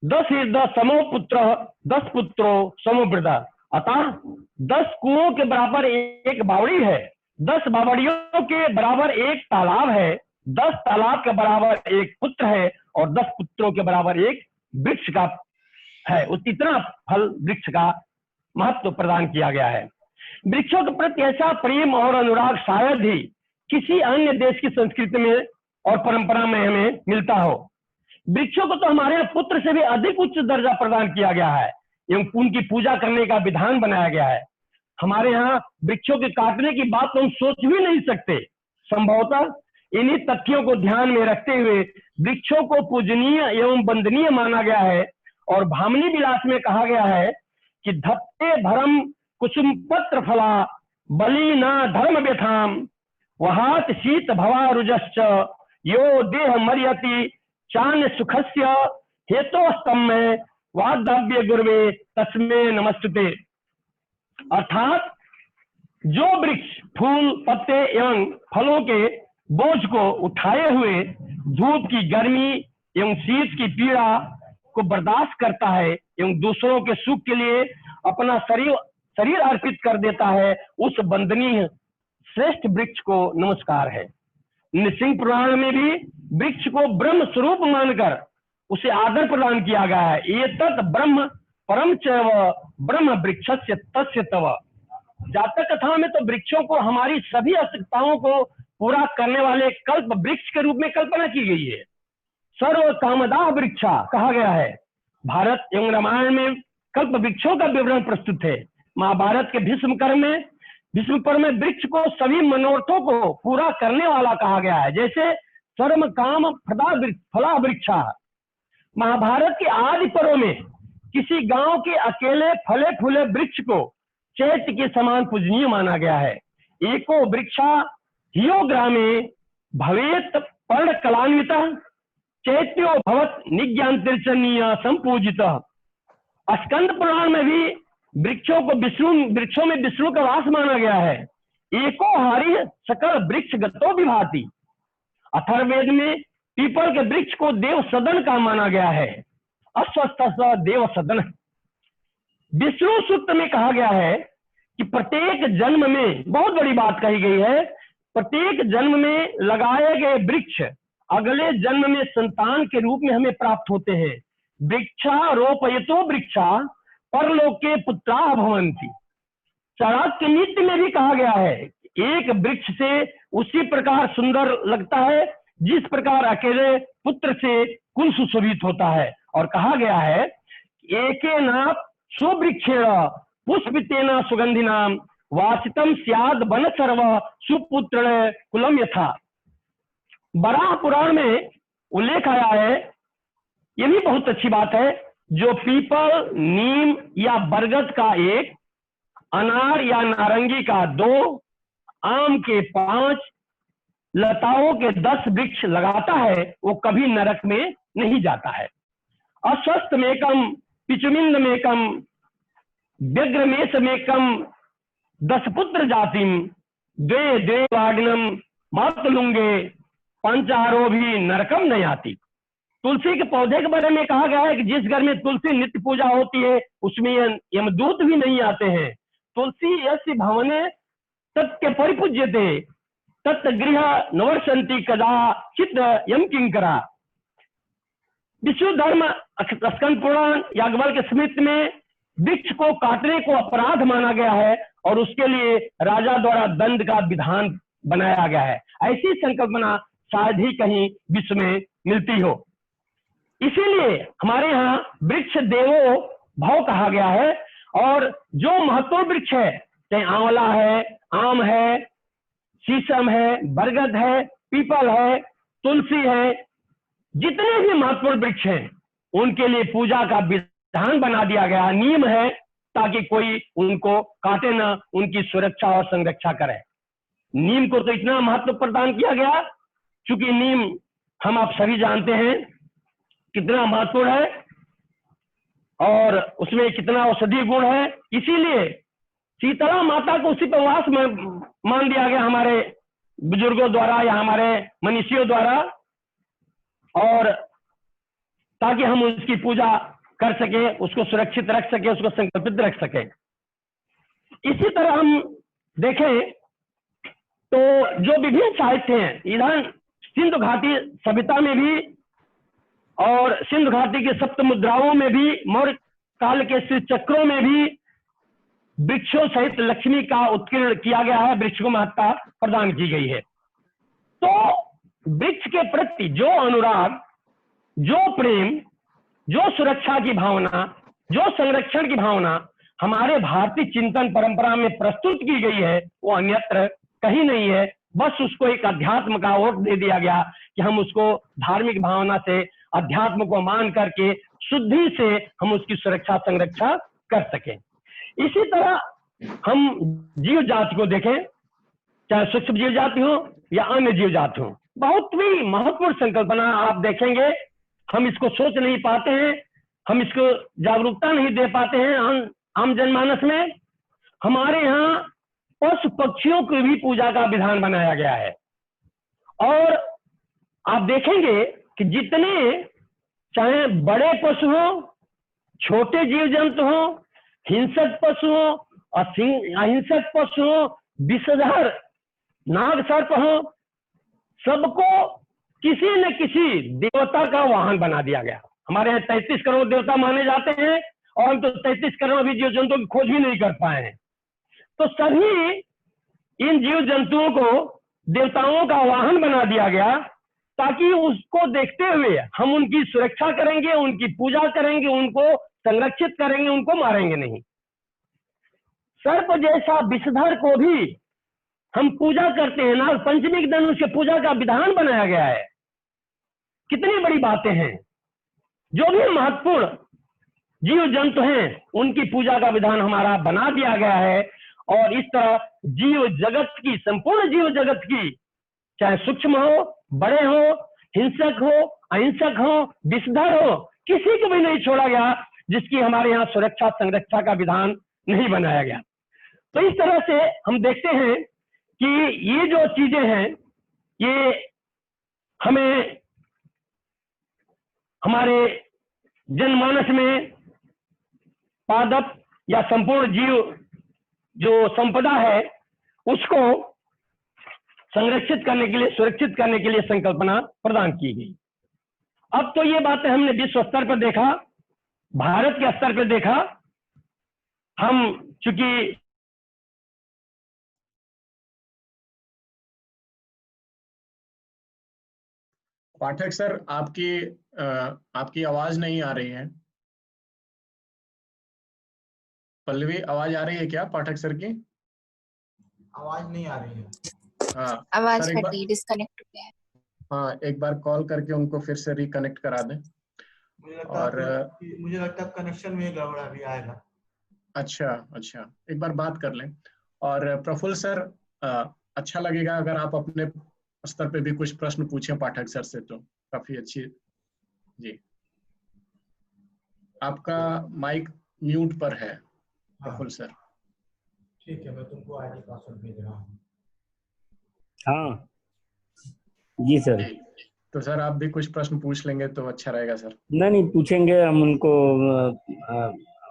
10 हृदय समो पुत्र, 10 पुत्रो समो वृद्धा। अतः 10 कुओं के बराबर एक बावड़ी है, 10 बावड़ियों के बराबर एक तालाब है, 10 तालाब के बराबर एक पुत्र है और 10 पुत्रों के बराबर एक वृक्ष का है। इतना फल वृक्ष का महत्व प्रदान किया गया है। वृक्षों के प्रति ऐसा प्रेम और अनुराग शायद ही किसी अन्य देश की संस्कृति में और परंपरा में हमें मिलता हो। वृक्षों को तो हमारे यहाँ पुत्र से भी अधिक उच्च दर्जा प्रदान किया गया है एवं उनकी पूजा करने का विधान बनाया गया है। हमारे यहाँ वृक्षों के काटने की बात तो हम सोच भी नहीं सकते। संभवतः इन्हीं तथ्यों को ध्यान में रखते हुए वृक्षों को पूजनीय एवं वंदनीय माना गया है। और भामिनी विलास में कहा गया है कि धत्ते धर्म कुसुम पत्र फला बलि न धर्म व्यथाम वहात शीत भवा रुजश्च यो देह मर्यति चान्य सुखस्य हेतोस्तम में वादव्य गुरुवे तस्मे नमस्तुते। अर्थात जो वृक्ष फूल, पत्ते एवं फलों के बोझ को उठाए हुए धूप की गर्मी एवं शीत की पीड़ा को बर्दाश्त करता है एवं दूसरों के सुख के लिए अपना शरीर अर्पित कर देता है, उस वंदनीय श्रेष्ठ वृक्ष को नमस्कार है। नृसिंह पुराण में भी वृक्ष को ब्रह्म स्वरूप मानकर उसे आदर प्रदान किया गया है। ये तत् ब्रह्म परम चैव ब्रह्म वृक्षस्य तस्य तव। जातक कथा में तो वृक्षों को हमारी सभी आवश्यकताओं को पूरा करने वाले कल्प वृक्ष के रूप में कल्पना की गई है। सर्व कामदा वृक्षा कहा गया है। भारत एवं रामायण में कल्प वृक्षों का विवरण प्रस्तुत है। महाभारत के भीष्म पर्व में वृक्ष को सभी मनोरथों को पूरा करने वाला कहा गया है, जैसे सर्व काम फला वृक्षा। महाभारत के आदि पर्व में किसी गांव के अकेले फले फूले वृक्ष को चैत्य के समान पूजनीय माना गया है। एको वृक्षा हियो ग्रामे भवेत पर्ण कलान्विता चैत्यो भवत निज्ञांतिर्चनीय संपूजित। स्कंद पुराण में भी वृक्षों में विष्णु का वास माना गया है। एको हारी सकल वृक्ष गतो विभाति। अथर्ववेद में पीपल के वृक्ष को देव सदन का माना गया है। अस्वस्थ देव सदन। विष्णु सूक्त में कहा गया है कि प्रत्येक जन्म में, बहुत बड़ी बात कही गई है, प्रत्येक जन्म में लगाए गए वृक्ष अगले जन्म में संतान के रूप में हमें प्राप्त होते हैं। वृक्षारोपयतो वृक्षा परलोके पुत्रा भवन्ति। चाणक्य नीति में भी कहा गया है एक वृक्ष से उसी प्रकार सुंदर लगता है जिस प्रकार अकेले पुत्र से कुल सुशोभित होता है। और कहा गया है एकेना सुवृक्षेण पुष्पितेन सुगंधिनाम वासितम स्याद वन सर्व सुपुत्र कुलम यथा। बराह पुराण में उल्लेख आया है, ये भी बहुत अच्छी बात है, जो पीपल, नीम या बरगद का 1, अनार या नारंगी का 2, आम के 5, लताओं के 10 वृक्ष लगाता है, वो कभी नरक में नहीं जाता है। अस्वस्थ मेकम, पिचुमिंद मेकम, व्यग्रमेश मेकम, 10 पुत्र जातिम, द्वे वाग्नम मातुलुंगे पंचारो भी नरकम नहीं आती। तुलसी के पौधे के बारे में कहा गया है कि जिस घर में तुलसी नित्य पूजा होती है उसमें यमदूत भी नहीं आते हैं। तुलसी यस्य भवने तत्के परिपूज्यते तत् गृह नवर्षन्ति कदा चित्र यम किंकरा। विष्णु धर्म स्कंद पुराण याज्ञवल्क्य स्मृति में वृक्ष को काटने को अपराध माना गया है और उसके लिए राजा द्वारा दंड का विधान बनाया गया है। ऐसी संकल्पना शायद ही कहीं विश्व में मिलती हो। इसीलिए हमारे यहाँ वृक्ष देवो भव कहा गया है। और जो महत्वपूर्ण वृक्ष है, चाहे आंवला है, आम है, शीशम है, बरगद है, पीपल है, तुलसी है, जितने भी महत्वपूर्ण वृक्ष हैं उनके लिए पूजा का विधान बना दिया गया। नीम है ताकि कोई उनको काटे ना, उनकी सुरक्षा और संरक्षा करे। नीम को तो इतना महत्व प्रदान किया गया क्योंकि नीम हम आप सभी जानते हैं कितना महत्वपूर्ण है और उसमें कितना औषधीय गुण है। इसीलिए शीतला माता को उसी पर वास मान दिया गया हमारे बुजुर्गों द्वारा या हमारे मनीषियों द्वारा, और ताकि हम उसकी पूजा कर सके, उसको सुरक्षित रख सके, उसको संकल्पित रख सके। इसी तरह हम देखें तो जो विभिन्न साहित्य हैं, इधर सिंधु घाटी सभ्यता में भी और सिंधु घाटी के सप्त मुद्राओं में भी, मौर्य काल के श्री चक्रों में भी वृक्षों सहित लक्ष्मी का उत्कीर्ण किया गया है, वृक्ष को महत्ता प्रदान की गई है। तो वृक्ष के प्रति जो अनुराग, जो प्रेम, जो सुरक्षा की भावना, जो संरक्षण की भावना हमारे भारतीय चिंतन परंपरा में प्रस्तुत की गई है वो अन्यत्र कहीं नहीं है। बस उसको एक अध्यात्म का ओट दे दिया गया कि हम उसको धार्मिक भावना से, अध्यात्म को मान करके शुद्धि से हम उसकी सुरक्षा संरक्षा कर सकें। इसी तरह हम जीव जाति को देखें, चाहे सूक्ष्म जीव जाति हो या अन्य जीव जाति हो, बहुत ही महत्वपूर्ण संकल्पना आप देखेंगे। हम इसको सोच नहीं पाते हैं, हम इसको जागरूकता नहीं दे पाते हैं आम जनमानस में। हमारे यहाँ पशु पक्षियों की भी पूजा का विधान बनाया गया है और आप देखेंगे कि जितने चाहे बड़े पशु हो, छोटे जीव जंतु हो, हिंसक पशुओं, अहिंसक पशुओं, विषधर नाग सर्प हो, सबको किसी न किसी देवता का वाहन बना दिया गया। हमारे यहाँ 33 करोड़ देवता माने जाते हैं और हम तो 33 करोड़ भी जीव जंतुओं की खोज भी नहीं कर पाए हैं। तो सभी इन जीव जंतुओं को देवताओं का वाहन बना दिया गया, ताकि उसको देखते हुए हम उनकी सुरक्षा करेंगे, उनकी पूजा करेंगे, उनको संरक्षित करेंगे, उनको मारेंगे नहीं। सर्प जैसा विषधर को भी हम पूजा करते हैं। नाग पंचमी के दिन उसके पूजा का विधान बनाया गया है। कितनी बड़ी बातें हैं। जो भी महत्वपूर्ण जीव जंतु हैं उनकी पूजा का विधान हमारा बना दिया गया है। और इस तरह जीव जगत की, संपूर्ण जीव जगत की, चाहे सूक्ष्म हो, बड़े हो, हिंसक हो, अहिंसक हो, विषधर हो, किसी को भी नहीं छोड़ा गया जिसकी हमारे यहाँ सुरक्षा संरक्षा का विधान नहीं बनाया गया। तो इस तरह से हम देखते हैं कि ये जो चीजें हैं ये हमें हमारे जनमानस में पादप या संपूर्ण जीव जो संपदा है उसको संरक्षित करने के लिए, सुरक्षित करने के लिए संकल्पना प्रदान की गई। अब तो ये बातें हमने विश्व स्तर पर देखा, भारत के स्तर पर देखा। हम चूंकि पाठक सर आपकी आवाज नहीं आ रही है। पल्लवी आवाज आ रही है क्या पाठक सर की? आवाज नहीं आ रही है। हाँ, आवाज हटी, डिस्कनेक्ट हो गया है। हाँ, एक बार कॉल करके उनको फिर से रिकनेक्ट करा दें। मुझे लगता है कनेक्शन में गड़बड़ अभी आएगा। अच्छा, एक बार बात कर लें। और प्रफुल्ल सर, अच्छा लगेगा अगर आप अपने स्तर पे भी कुछ प्रश्न पूछें पाठक सर से, तो काफी अच्छी। जी, आपका माइक म्यूट पर है प्रफुल्ल सर। ठीक है, मैं तुमको आईडी पासवर्ड भेज रहा हूँ। हाँ जी सर। तो सर आप भी कुछ प्रश्न पूछ लेंगे तो अच्छा रहेगा सर। नहीं पूछेंगे, हम उनको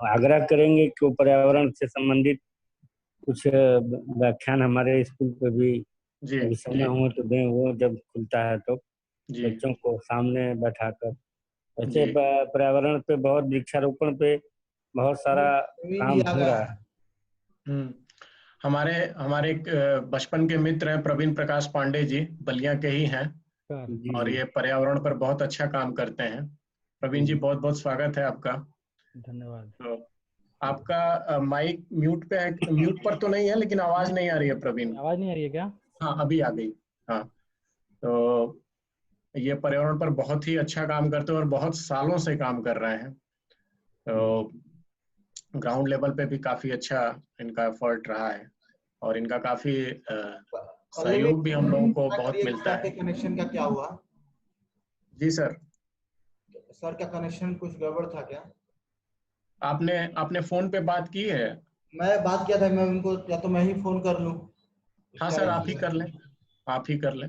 आग्रह करेंगे कि पर्यावरण से संबंधित कुछ व्याख्यान हमारे स्कूल पे भी समय हो तो दें, वो जब खुलता है तो बच्चों को सामने बैठाकर। वैसे पर्यावरण पे बहुत, वृक्षारोपण पे बहुत सारा काम हो रहा है। हमारे बचपन के मित्र हैं प्रवीण प्रकाश पांडे जी, बलिया के ही हैं, और ये पर्यावरण पर बहुत अच्छा काम करते हैं। प्रवीण जी बहुत बहुत स्वागत है आपका। धन्यवाद। तो आपका माइक म्यूट पे है, म्यूट पर तो नहीं है लेकिन आवाज नहीं आ रही है प्रवीण। आवाज नहीं आ रही है क्या? हाँ अभी आ गई। हाँ, तो ये पर्यावरण पर बहुत ही अच्छा काम करते हैं और बहुत सालों से काम कर रहे हैं। तो ग्राउंड लेवल पे भी काफी अच्छा इनका एफर्ट रहा है और इनका काफी सहयोग भी हम लोगों को बहुत मिलता है। कनेक्शन का क्या हुआ? जी सर का कनेक्शन कुछ गड़बड़ था क्या? आपने फोन पे बात की है? मैं बात किया था, मैं उनको, या तो मैं ही फोन कर लूं? हाँ सर, आप ही कर लें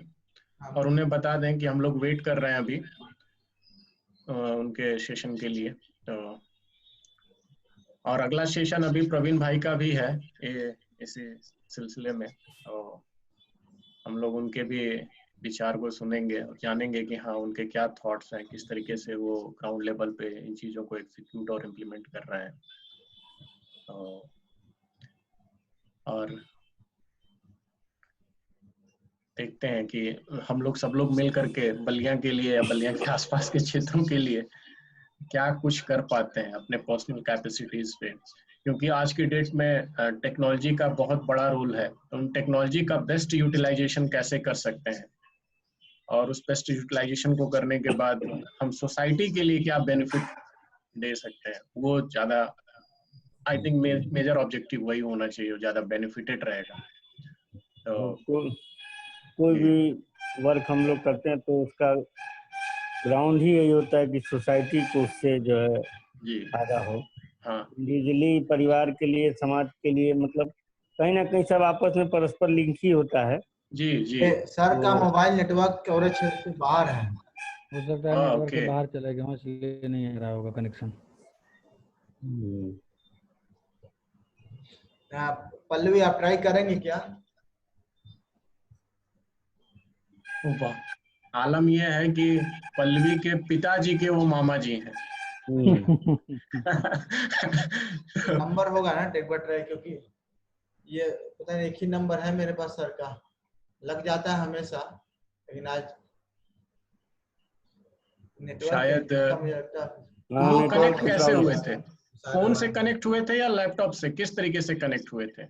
और उन्हें बता दें कि हम लोग वेट कर रहे हैं अभी उनके सेशन के लिए। तो और अगला सेशन अभी प्रवीण भाई का भी है इसी सिलसिले में, तो हम लोग उनके भी विचार को सुनेंगे और जानेंगे कि हाँ उनके क्या थॉट्स हैं, किस तरीके से वो ग्राउंड लेवल पे इन चीज़ों को एग्जीक्यूट और इम्प्लीमेंट कर रहे हैं। तो और देखते हैं कि हम लोग सब लोग मिल करके बलिया के लिए या बलिया के आसपास के क्षेत्रों के लिए क्या कुछ कर पाते हैं अपने पर्सनल कैपेसिटीज पे, क्योंकि आज की डेट में टेक्नोलॉजी का बहुत बड़ा रोल है। तो उन टेक्नोलॉजी का बेस्ट यूटिलाइजेशन कैसे कर सकते हैं और उस बेस्ट यूटिलाइजेशन को करने के बाद हम सोसाइटी के लिए क्या बेनिफिट दे सकते हैं, वो ज़्यादा आई थिंक मेजर ऑब्जेक्टिव वही होना चाहिए, ज़्यादा बेनिफिटेड रहेगा। तो कोई भी वर्क हम लोग करते हैं तो उसका ग्राउंड ही यही होता है कि सोसाइटी को उससे जो है फायदा हो। हाँ, इंडिविजुअली, परिवार के लिए, समाज के लिए, मतलब कहीं ना कहीं सब आपस में परस्पर लिंक ही होता है। जी सर का मोबाइल नेटवर्क कवरेज से बाहर है, हो सकता है नेटवर्क से बाहर चले गए, इसलिए नहीं आ रहा होगा कनेक्शन। पल्लवी आप ट्राई करेंगे क्या? आलम यह है कि पल्लवी के पिताजी के वो मामा जी हैं। नंबर होगा ना एक बार ट्राई, क्योंकि ये पता नहीं एक ही नंबर है मेरे पास सर का, लग जाता है हमेशा, लेकिन आज शायद वो कनेक्ट कैसे हुए थे? फोन से कनेक्ट हुए थे या लैपटॉप से? किस तरीके से कनेक्ट हुए थे?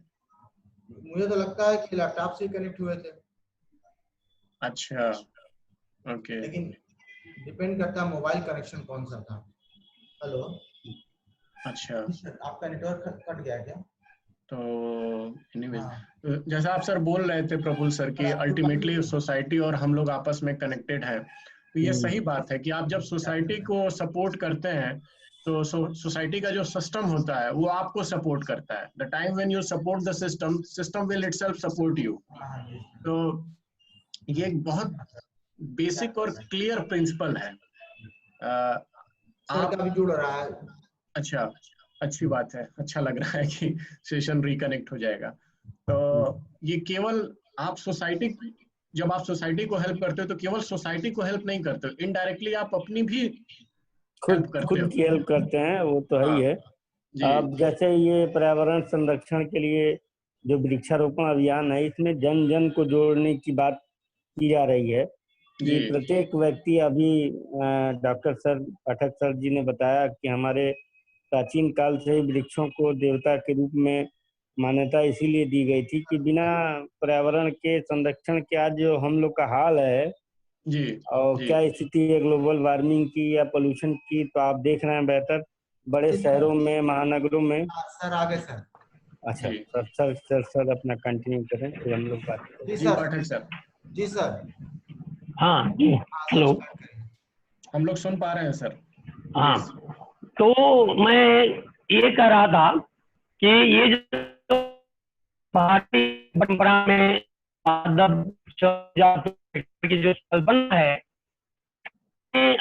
मुझे तो लगता है कि लैपटॉप से कनेक्ट हुए थे। अच्छा, ओके। लेकिन डिपेंड करता है मोबाइल कनेक्शन कौन सा था। हेलो, अच्छा, आपका नेटवर्क कट गया क्या? तो एनीवेज, तो जैसा आप सर बोल रहे थे प्रफुल्ल सर कि अल्टीमेटली सोसाइटी और हम लोग आपस में कनेक्टेड है, तो ये सही बात है कि आप जब सोसाइटी को सपोर्ट करते हैं तो सोसाइटी का जो सिस्टम होता है वो आपको सपोर्ट करता है। The time when you support the system, system will itself support you. तो ये एक बहुत बेसिक और क्लियर प्रिंसिपल है। आप भी जुड़ रहा है। अच्छा, अच्छी बात है, अच्छा लग रहा है कि सेशन रिकनेक्ट हो जाएगा। तो ये केवल आप सोसाइटी, जब आप सोसाइटी को हेल्प करते हो तो केवल सोसाइटी को हेल्प नहीं करते हो, इनडायरेक्टली आप अपनी भी खुद की हेल्प करते हैं, वो तो है ही है। अब जैसे ये पर्यावरण संरक्षण के लिए जो वृक्षारोपण अभियान है, इसमें जन जन को जोड़ने की बात की जा रही है कि प्रत्येक व्यक्ति, अभी डॉक्टर सर, पाठक सर जी ने बताया कि हमारे प्राचीन काल से ही वृक्षों को देवता के रूप में मान्यता इसीलिए दी गई थी कि बिना पर्यावरण के संरक्षण के आज जो हम लोग का हाल है और क्या स्थिति है ग्लोबल वार्मिंग की या पोल्यूशन की, तो आप देख रहे हैं बेहतर बड़े शहरों में, महानगरों में। सर आगे सर। अच्छा सर अपना कंटिन्यू करें फिर हम लोग बात करें। जी सर। हाँ हेलो, हम लोग सुन पा रहे हैं सर। हाँ, तो मैं ये कह रहा था कि ये जो भारतीय परंपरा में की जो कल्पना है,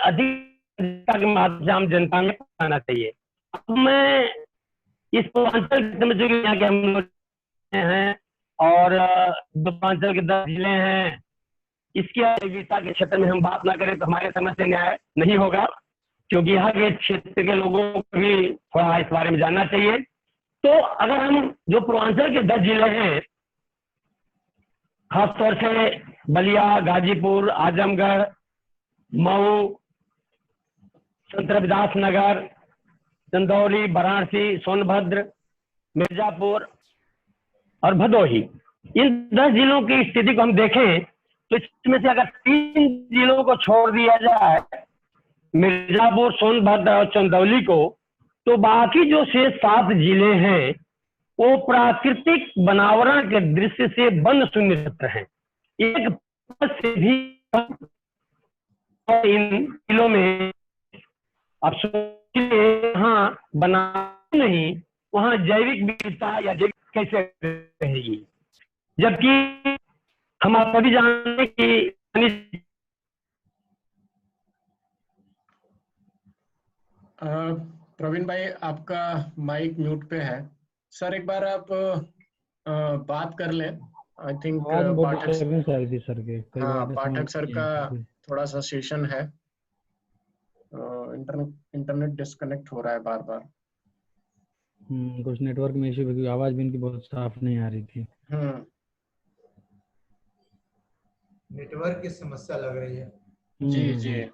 अधिक के माध्यम से हम जनता में पहुंचाना चाहिए। अब मैं इस पूर्वांचल में जो यहाँ के हम लोग हैं और जो पूर्वांचल के 10 जिले हैं, इसकी आजीविका के क्षेत्र में हम बात ना करें तो हमारे समझ से न्याय नहीं होगा, क्योंकि यहाँ के क्षेत्र के लोगों को भी थोड़ा इस बारे में जानना चाहिए। तो अगर हम जो पूर्वांचल के 10 जिले हैं, खासतौर से बलिया, गाजीपुर, आजमगढ़, मऊ, संत रविदास नगर, चंदौली, वाराणसी, सोनभद्र, मिर्जापुर और भदोही, इन 10 जिलों की स्थिति को हम देखें तो इसमें से अगर 3 जिलों को छोड़ दिया जाए, मिर्जापुर, सोनभद्र और चंदौली को, तो बाकी जो शेष 7 जिले हैं वो प्राकृतिक बनावरण के दृश्य से वन शून्य क्षेत्र हैं। एक से भी इन जिलों में अब हाँ बना नहीं, वहाँ जैविक विविधता या जैविक कैसे रहेगी, जबकि हम आप सभी जानते हैं कि प्रवीण भाई आपका माइक म्यूट पे है सर, एक बार आप बात कर लें। आई थिंक पाठक सर का थोड़ा सा सेशन है, इंटरनेट डिस्कनेक्ट हो रहा है बार बार। कुछ नेटवर्क में इश्यू, क्योंकि आवाज भी इनकी बहुत साफ नहीं आ रही थी। नेटवर्क की समस्या लग रही है। जी जी।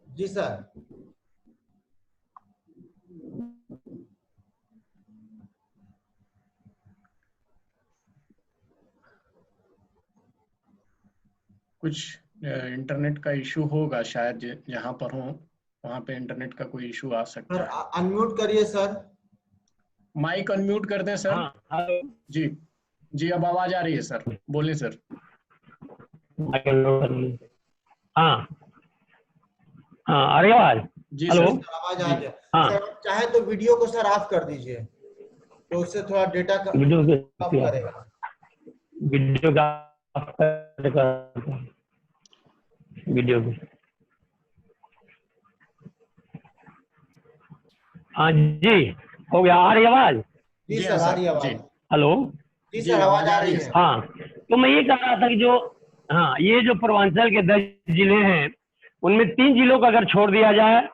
जी सर। कुछ इंटरनेट का इशू होगा शायद, जहाँ पर हो वहाँ पे इंटरनेट का कोई इशू आ सकता है। अनम्यूट करिए सर, माइक अनम्यूट कर दें सर। हाँ, जी जी, अब आवाज आ रही है सर, बोलिए सर। हाँ हाँ, आ रही आवाज? जी हेलो, आवाज आ गया। सर चाहे तो वीडियो को सर ऑफ कर दीजिए, तो उससे थोड़ा डेटा कम करेगा। वीडियो का वीडियो हाँ जी, हो गया। आ रही आवाज? जी सर, आ रही आवाज। हेलो जी सर, आवाज आ रही है। हाँ, तो मैं ये कह रहा था कि जो हाँ, ये जो पूर्वांचल के 10 जिले हैं, उनमें 3 जिलों को अगर छोड़ दिया जाए,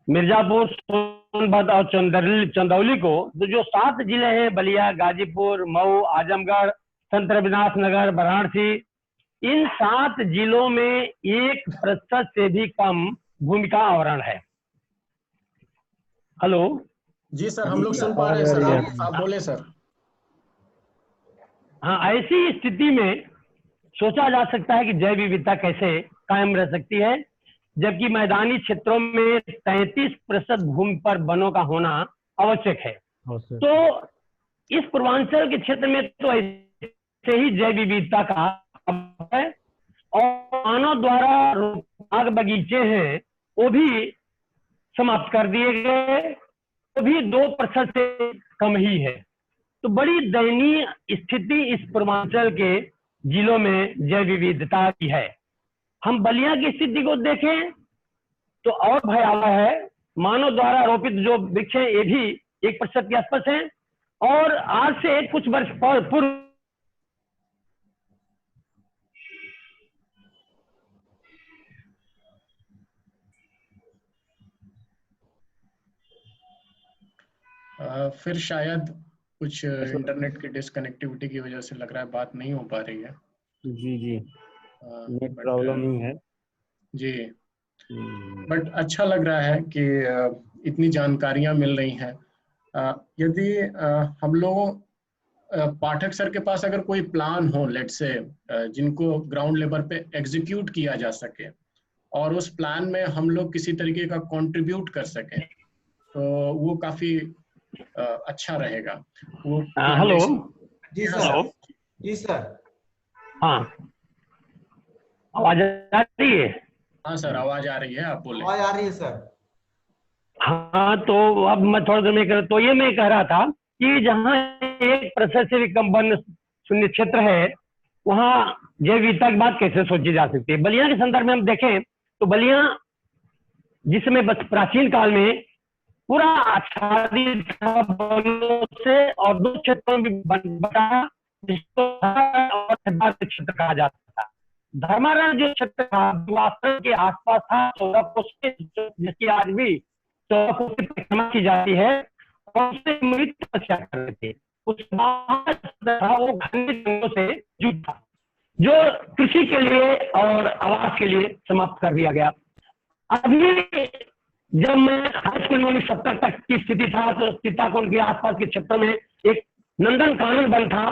मिर्जापुर, सोनभद्र और चंदौली को, तो जो 7 जिले हैं, बलिया, गाजीपुर, मऊ, आजमगढ़, संत रविदास नगर, वाराणसी, इन 7 जिलों में 1% से भी कम भूमि का आवरण है। हेलो जी सर, हम लोग सुन पा रहे हैं सर, आप बोले सर। हाँ, ऐसी स्थिति में सोचा जा सकता है कि जैव विविधता कैसे कायम रह सकती है, जबकि मैदानी क्षेत्रों में 33% भूमि पर वनों का होना आवश्यक है। तो इस पूर्वांचल के क्षेत्र में तो ऐसे ही जैव विविधता का है, और मानव द्वारा बाग बगीचे हैं वो भी समाप्त कर दिए गए, वो भी 2% से कम ही है। तो बड़ी दयनीय स्थिति इस पूर्वांचल के जिलों में जैव विविधता की है। हम बलिया की स्थिति को देखें तो और भयावह है। मानव द्वारा आरोपित जो वृक्ष है ये भी 1% के आसपास है, और आज से कुछ वर्ष पूर्व फिर शायद कुछ इंटरनेट की डिसकनेक्टिविटी की वजह से लग रहा है बात नहीं हो पा रही है। जी नेट प्रॉब्लम ही है जी। बट अच्छा लग रहा है कि इतनी जानकारियां मिल रही हैं। यदि हम लोगों पाठक सर के पास अगर कोई प्लान हो, लेट से जिनको ग्राउंड लेवल पे एग्जीक्यूट किया जा सके, और उस प्लान में हम लोग किसी तरीके का कंट्रीब्यूट कर सकें, तो वो काफी अच्छा रहेगा। वो हेलो जी सर। जी सर। हाँ, आवाज आ रही है? हाँ सर, आवाज आ रही है, आप बोले। आवाज आ रही है सर। हाँ, तो अब मैं थोड़ा देर में तो ये मैं कह रहा था कि जहाँ 1% से भी कम वन शून्य क्षेत्र है, वहाँ जैव विविधता की बात कैसे सोची जा सकती है। बलिया के संदर्भ में हम देखें तो बलिया जिसमें बस प्राचीन काल में पूरा आच्छादित था वनों से, और 2 क्षेत्रों में बटा, जिसको क्षेत्र कहा जाता था। धर्मारण जो क्षेत्र था वास्तव के आसपास था, 14 कोस जिसकी आज भी 14 कोस की परिक्रमा की जाती है, और उससे मृत तपस्या कर रहे थे। उस था वो घने जंगलों से जुड़ा, जो कृषि के लिए और आवास के लिए समाप्त कर दिया गया। अभी जब मैं हाई स्कूल में 70 तक की स्थिति था, तो सीताकुंड के आसपास के क्षेत्र में एक नंदन कानन वन था,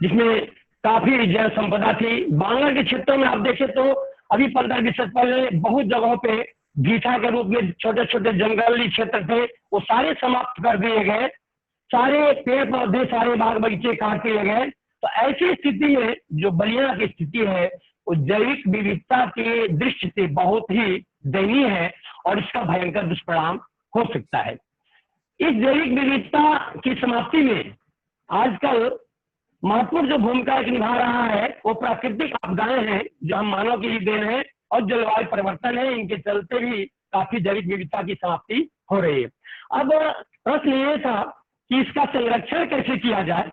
जिसमें काफी जैव संपदा थी। बांग्ला के क्षेत्रों में आप देखें तो अभी 15-20 वर्ष पहले बहुत जगहों पे भीठा के रूप में छोटे छोटे जंगली क्षेत्र थे, वो सारे समाप्त कर दिए गए, सारे पेड़ पौधे, सारे बाग बगीचे काट दिए गए। तो ऐसी स्थिति में जो बलिया की स्थिति है, वो जैविक विविधता की दृष्टि से बहुत ही दयनीय है, और इसका भयंकर दुष्परिणाम हो सकता है। इस जैविक विविधता की समाप्ति में आजकल महत्वपूर्ण जो भूमिका निभा रहा है वो प्राकृतिक आपदाएं हैं, जो हम मानव की ही देन है, और जलवायु परिवर्तन है। इनके चलते भी काफी जैविक विविधता की समाप्ति हो रही है। अब प्रश्न ये था कि इसका संरक्षण कैसे किया जाए,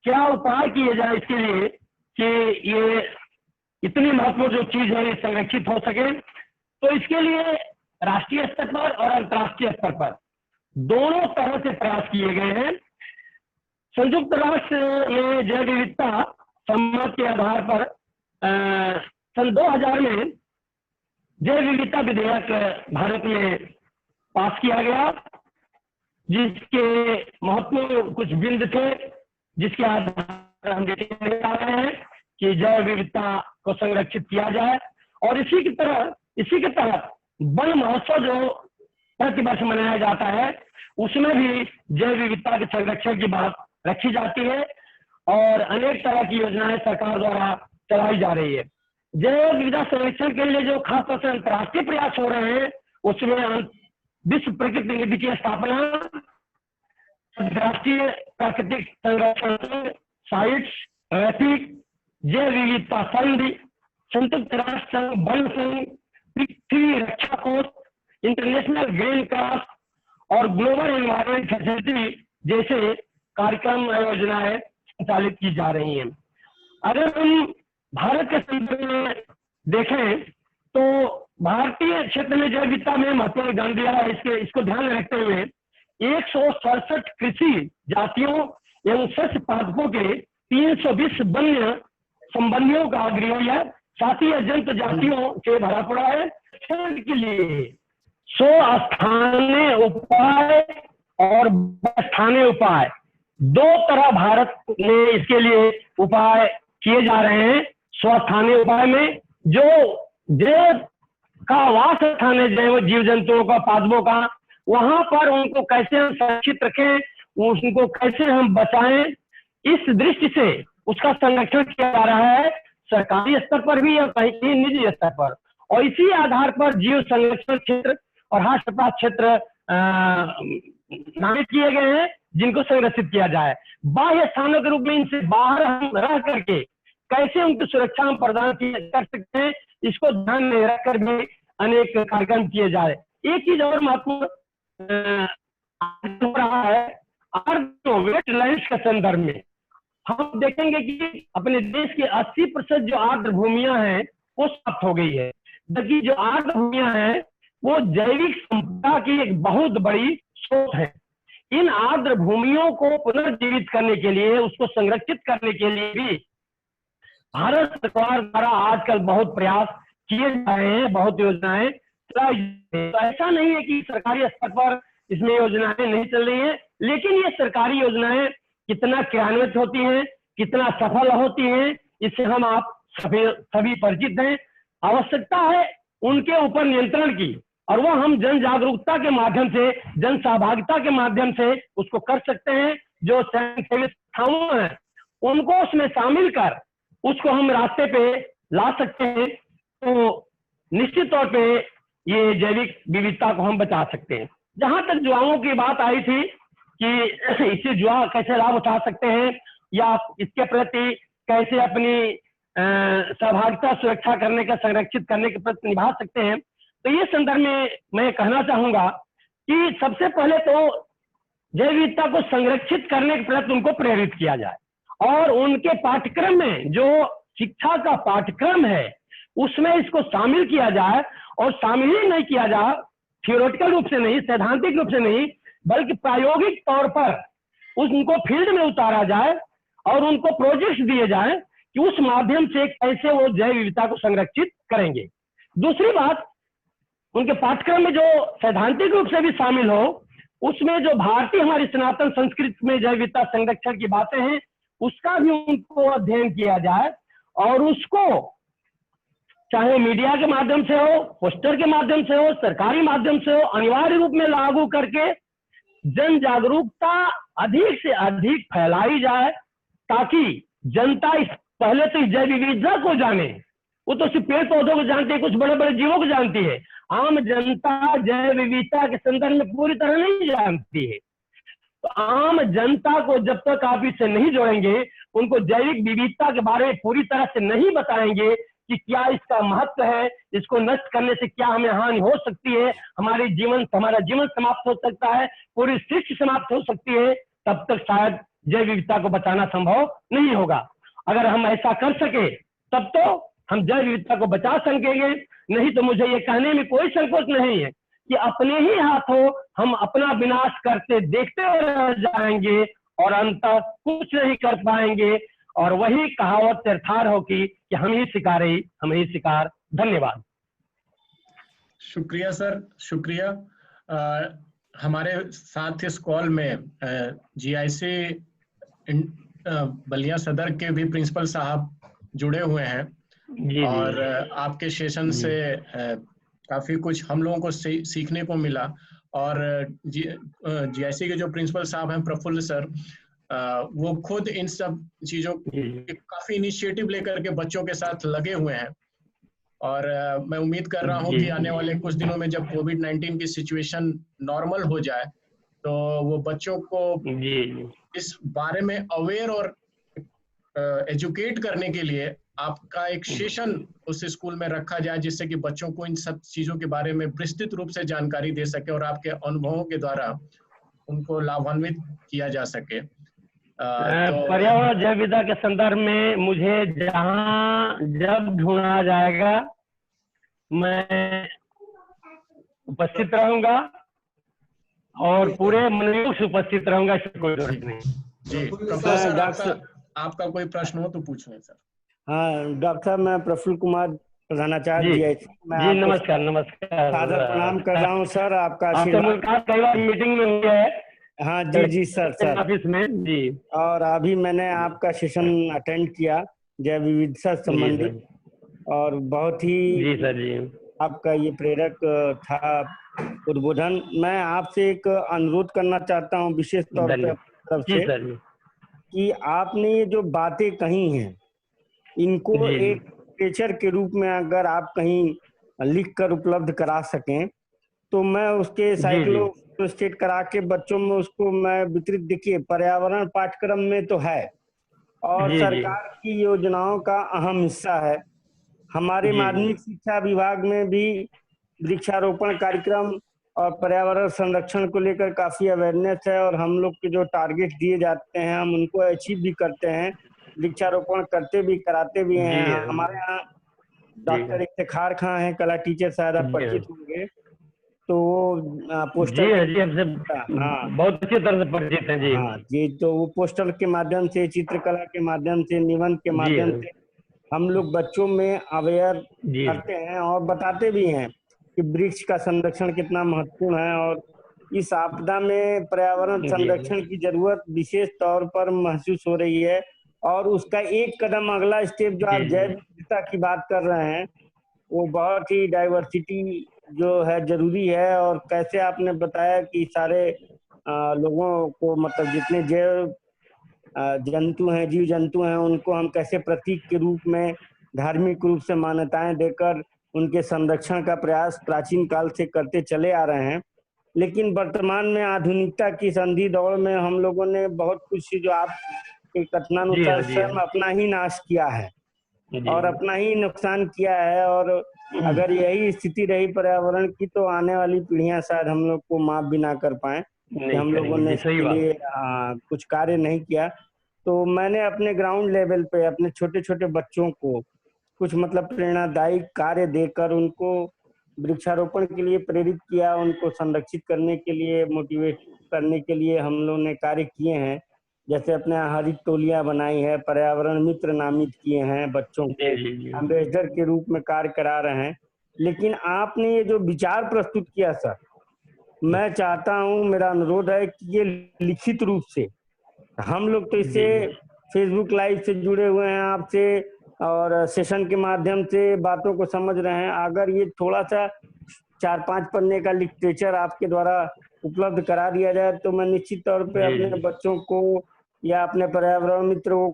क्या उपाय किए जाए इसके लिए कि ये इतनी महत्वपूर्ण जो चीज है संरक्षित हो सके। तो इसके लिए राष्ट्रीय स्तर पर और अंतर्राष्ट्रीय स्तर पर दोनों तरह से प्रयास किए गए हैं। संयुक्त राष्ट्र में जैव विविधता सम्मत के आधार पर सन 2000 में जैव विविधता विधेयक भारत में पास किया गया, जिसके महत्वपूर्ण कुछ बिंदु थे, जिसके आधार पर हम देखने जा रहे हैं कि जैव विविधता को संरक्षित किया जाए। और इसी के तहत वन महोत्सव जो प्रतिवर्ष मनाया जाता है, उसमें भी जैव विविधता के संरक्षण की बात रखी जाती है, और अनेक तरह की योजनाएं सरकार द्वारा चलाई जा रही है। जैव विविधता संरक्षण के लिए जो खासतौर से अंतर्राष्ट्रीय प्रयास हो रहे हैं, उसमें विश्व प्रकृति निधि की स्थापना, राष्ट्रीय प्राकृतिक संरक्षण साइट्स, रैफिक, जैव विविधता संधि, संयुक्त राष्ट्र संघ, वन संघ, पृथ्वी रक्षा कोष, इंटरनेशनल ग्रीन क्रॉस, और ग्लोबल एनवायरमेंट फैसिलिटी जैसे कार्यक्रम योजनाएं संचालित की जा रही हैं। अगर हम भारत के संदर्भ में देखें तो भारतीय क्षेत्र में जैव विविधता में महत्वपूर्ण योगदान दिया है। इसको ध्यान में रखते हुए 167 कृषि जातियों एवं सस्य पादपों के 320 वन्य संबंधियों का गृह है, साथ ही जंतु जातियों से भरा पड़ा है। के लिए 100 स्थानीय उपाय और स्थानीय उपाय, दो तरह भारत में इसके लिए उपाय किए जा रहे हैं। स्वस्थानीय उपाय में जो जैव का वास स्थान है, जैव जीव जंतुओं का, पादपों का, वहां पर उनको कैसे हम सुरक्षित रखें, उनको कैसे हम बचाएं, इस दृष्टि से उसका संरक्षण किया जा रहा है सरकारी स्तर पर भी और कहीं निजी स्तर पर। और इसी आधार पर जीव संरक्षण क्षेत्र और हास्यपात क्षेत्र नामित किए गए हैं जिनको संरक्षित किया जाए। बाह्य स्थानों के रूप में इनसे बाहर हम रह करके कैसे उनकी सुरक्षा हम प्रदान कर सकते हैं, इसको ध्यान में रखकर भी अनेक कार्यक्रम किए जा रहे। एक चीज और महत्वपूर्ण हो रहा है वेटलैंड्स के संदर्भ में। हम देखेंगे कि अपने देश की 80% जो आर्द्र भूमियां हैं वो समाप्त हो गई है, जबकि जो आर्द्र भूमियां हैं वो जैविक संपदा की एक बहुत बड़ी स्रोत है। इन आर्द्र भूमियों को पुनर्जीवित करने के लिए, उसको संरक्षित करने के लिए भी भारत सरकार द्वारा आजकल बहुत प्रयास किए जा रहे हैं, बहुत योजनाएं चलाई। तो ऐसा नहीं है कि सरकारी स्तर पर इसमें योजनाएं नहीं चल रही हैं, लेकिन ये सरकारी योजनाएं कितना क्रियान्वित होती हैं, कितना सफल होती हैं, इससे हम आप सभी परिचित हैं। आवश्यकता है उनके ऊपर नियंत्रण की, और वो हम जन जागरूकता के माध्यम से, जन सहभागिता के माध्यम से उसको कर सकते हैं। जो स्वयंसेवी संस्थाएं हैं उनको उसमें शामिल कर उसको हम रास्ते पे ला सकते हैं, तो निश्चित तौर पे ये जैविक विविधता को हम बचा सकते हैं। जहां तक जुआओं की बात आई थी कि इससे जुआ कैसे लाभ उठा सकते हैं या इसके प्रति कैसे अपनी सहभागिता सुरक्षा करने का, संरक्षित करने के प्रति निभा सकते हैं, तो ये संदर्भ में मैं कहना चाहूंगा कि सबसे पहले तो जैव विविधता को संरक्षित करने के प्रति उनको प्रेरित किया जाए और उनके पाठ्यक्रम में जो शिक्षा का पाठ्यक्रम है उसमें इसको शामिल किया जाए। और शामिल ही नहीं किया जाए थियोरेटिकल रूप से नहीं, सैद्धांतिक रूप से नहीं, बल्कि प्रायोगिक तौर पर उनको फील्ड में उतारा जाए और उनको प्रोजेक्ट्स दिए जाए कि उस माध्यम से कैसे वो जैव विविधता को संरक्षित करेंगे। दूसरी बात, उनके पाठ्यक्रम में जो सैद्धांतिक रूप से भी शामिल हो, उसमें जो भारतीय हमारी सनातन संस्कृति में जैव विविधता संरक्षण की बातें हैं उसका भी उनको अध्ययन किया जाए और उसको चाहे मीडिया के माध्यम से हो, पोस्टर के माध्यम से हो, सरकारी माध्यम से हो, अनिवार्य रूप में लागू करके जन जागरूकता अधिक से अधिक फैलाई जाए ताकि जनता पहले तो जैव विविधता को जाने। वो तो सिर्फ पेड़ पौधों को जानती है, कुछ बड़े बड़े जीवों को जानती है, आम जनता जैव विविधता के संदर्भ में पूरी तरह नहीं जानती है। तो आम जनता को जब तक आप इससे नहीं जोड़ेंगे, उनको जैविक विविधता के बारे में पूरी तरह से नहीं बताएंगे कि क्या इसका महत्व है, इसको नष्ट करने से क्या हमें हानि हो सकती है, हमारा जीवन समाप्त हो सकता है, पूरी सृष्टि समाप्त हो सकती है, तब तक शायद जैव विविधता को बचाना संभव नहीं होगा। अगर हम ऐसा कर सके तब तो हम जैव विविधता को बचा सकेंगे, नहीं तो मुझे ये कहने में कोई संकोच नहीं है कि अपने ही हाथों हम अपना विनाश करते देखते रह जाएंगे और अंत कुछ नहीं कर पाएंगे, और वही कहावत तीर्थार होगी कि हम ही शिकार। धन्यवाद। शुक्रिया सर, शुक्रिया। हमारे साथ इस कॉल में GIC बलिया सदर के भी प्रिंसिपल साहब जुड़े हुए हैं और आपके सेशन से काफी कुछ हम लोगों को सीखने को मिला। और GIC के जो प्रिंसिपल साहब हैं प्रफुल्ल सर, वो खुद इन सब चीजों के काफी इनिशिएटिव लेकर के बच्चों के साथ लगे हुए हैं। और मैं उम्मीद कर रहा हूँ कि आने वाले कुछ दिनों में जब कोविड-19 की सिचुएशन नॉर्मल हो जाए तो वो बच्चों को इस बारे में अवेयर और एजुकेट करने के लिए आपका एक सेशन उस स्कूल में रखा जाए, जिससे कि बच्चों को इन सब चीजों के बारे में विस्तृत रूप से जानकारी दे सके और आपके अनुभवों के द्वारा उनको लाभान्वित किया जा सके। तो पर्यावरण जैव विविधता के संदर्भ में मुझे जहाँ जब ढूंढा जाएगा मैं उपस्थित रहूंगा और पूरे मनोयोग से उपस्थित रहूंगा, इससे कोई जरूरत नहीं। जी प्रोफेसर, आपका कोई प्रश्न हो तो पूछ लें सर। हाँ डॉक्टर साहब, मैं प्रफुल्ल कुमार प्रधानाचार्य जी, जी नमस्कार। नमस्कार, सादर प्रणाम कर रहा हूँ सर। आपका मुलाकात कई बार मीटिंग में हुई है। हाँ जी जी सर ऑफिस में जी। और अभी मैंने आपका सेशन अटेंड किया जैव विविधता संबंधित, और बहुत ही जी सर जी आपका ये प्रेरक था उद्बोधन। मैं आपसे एक अनुरोध करना चाहता हूँ विशेष तौर पर तरफ से कि आपने ये जो बातें कही हैं इनको एक लिटरेचर के रूप में अगर आप कहीं लिख कर उपलब्ध करा सकें तो मैं उसके साइक्लोस्टेट करा के बच्चों में उसको मैं वितरित, देखिए पर्यावरण पाठ्यक्रम में तो है और सरकार की योजनाओं का अहम हिस्सा है। हमारे माध्यमिक शिक्षा विभाग में भी वृक्षारोपण कार्यक्रम और पर्यावरण संरक्षण को लेकर काफी अवेयरनेस है और हम लोग के जो टारगेट दिए जाते हैं हम उनको अचीव भी करते हैं, वृक्षारोपण करते भी कराते भी हैं। हमारे यहाँ डॉक्टर इफ्तिखार खां हैं, कला टीचर, शायद आप परिचित होंगे, तो वो पोस्टर बहुत अच्छी तरह से परिचित हैं जी। हाँ जी, तो वो पोस्टर के माध्यम से, चित्रकला के माध्यम से, निबंध के माध्यम से हम लोग बच्चों में अवेयर करते हैं और बताते भी हैं कि वृक्ष का संरक्षण कितना महत्वपूर्ण है और इस आपदा में पर्यावरण संरक्षण की जरूरत विशेष तौर पर महसूस हो रही है। और उसका एक कदम अगला स्टेप जो आप जैव विविधता की बात कर रहे हैं वो बहुत ही डाइवर्सिटी जो है जरूरी है, और कैसे आपने बताया कि सारे लोगों को, मतलब जितने जैव जंतु हैं, जीव जंतु हैं, उनको हम कैसे प्रतीक के रूप में धार्मिक रूप से मान्यताएं देकर उनके संरक्षण का प्रयास प्राचीन काल से करते चले आ रहे हैं। लेकिन वर्तमान में आधुनिकता की संधि दौड़ में हम लोगों ने बहुत कुछ जो आप के कथनानुसार स्वयं अपना ही नाश किया है और अपना ही नुकसान किया है, और अगर यही स्थिति रही पर्यावरण की तो आने वाली पीढ़ियां शायद हम लोग को माफ भी ना कर पाए कि हम लोगों ने इसके लिए कुछ कार्य नहीं किया। तो मैंने अपने ग्राउंड लेवल पे अपने छोटे छोटे बच्चों को कुछ मतलब प्रेरणादायी कार्य देकर उनको वृक्षारोपण के लिए प्रेरित किया, उनको संरक्षित करने के लिए मोटिवेट करने के लिए हम लोगों ने कार्य किए हैं। जैसे अपने हरित टोलियां बनाई है, पर्यावरण मित्र नामित किए हैं, बच्चों को एम्बेसडर के रूप में कार्य करा रहे हैं। लेकिन आपने ये जो विचार प्रस्तुत किया सर, मैं चाहता हूं, मेरा अनुरोध है कि ये लिखित रूप से, हम लोग तो इससे फेसबुक लाइव से जुड़े हुए हैं आपसे और सेशन के माध्यम से बातों को समझ रहे हैं, अगर ये थोड़ा सा 4-5 पन्ने का लिटरेचर आपके द्वारा उपलब्ध करा दिया जाए तो मैं निश्चित तौर पे अपने बच्चों को या अपने पर्यावरण मित्रों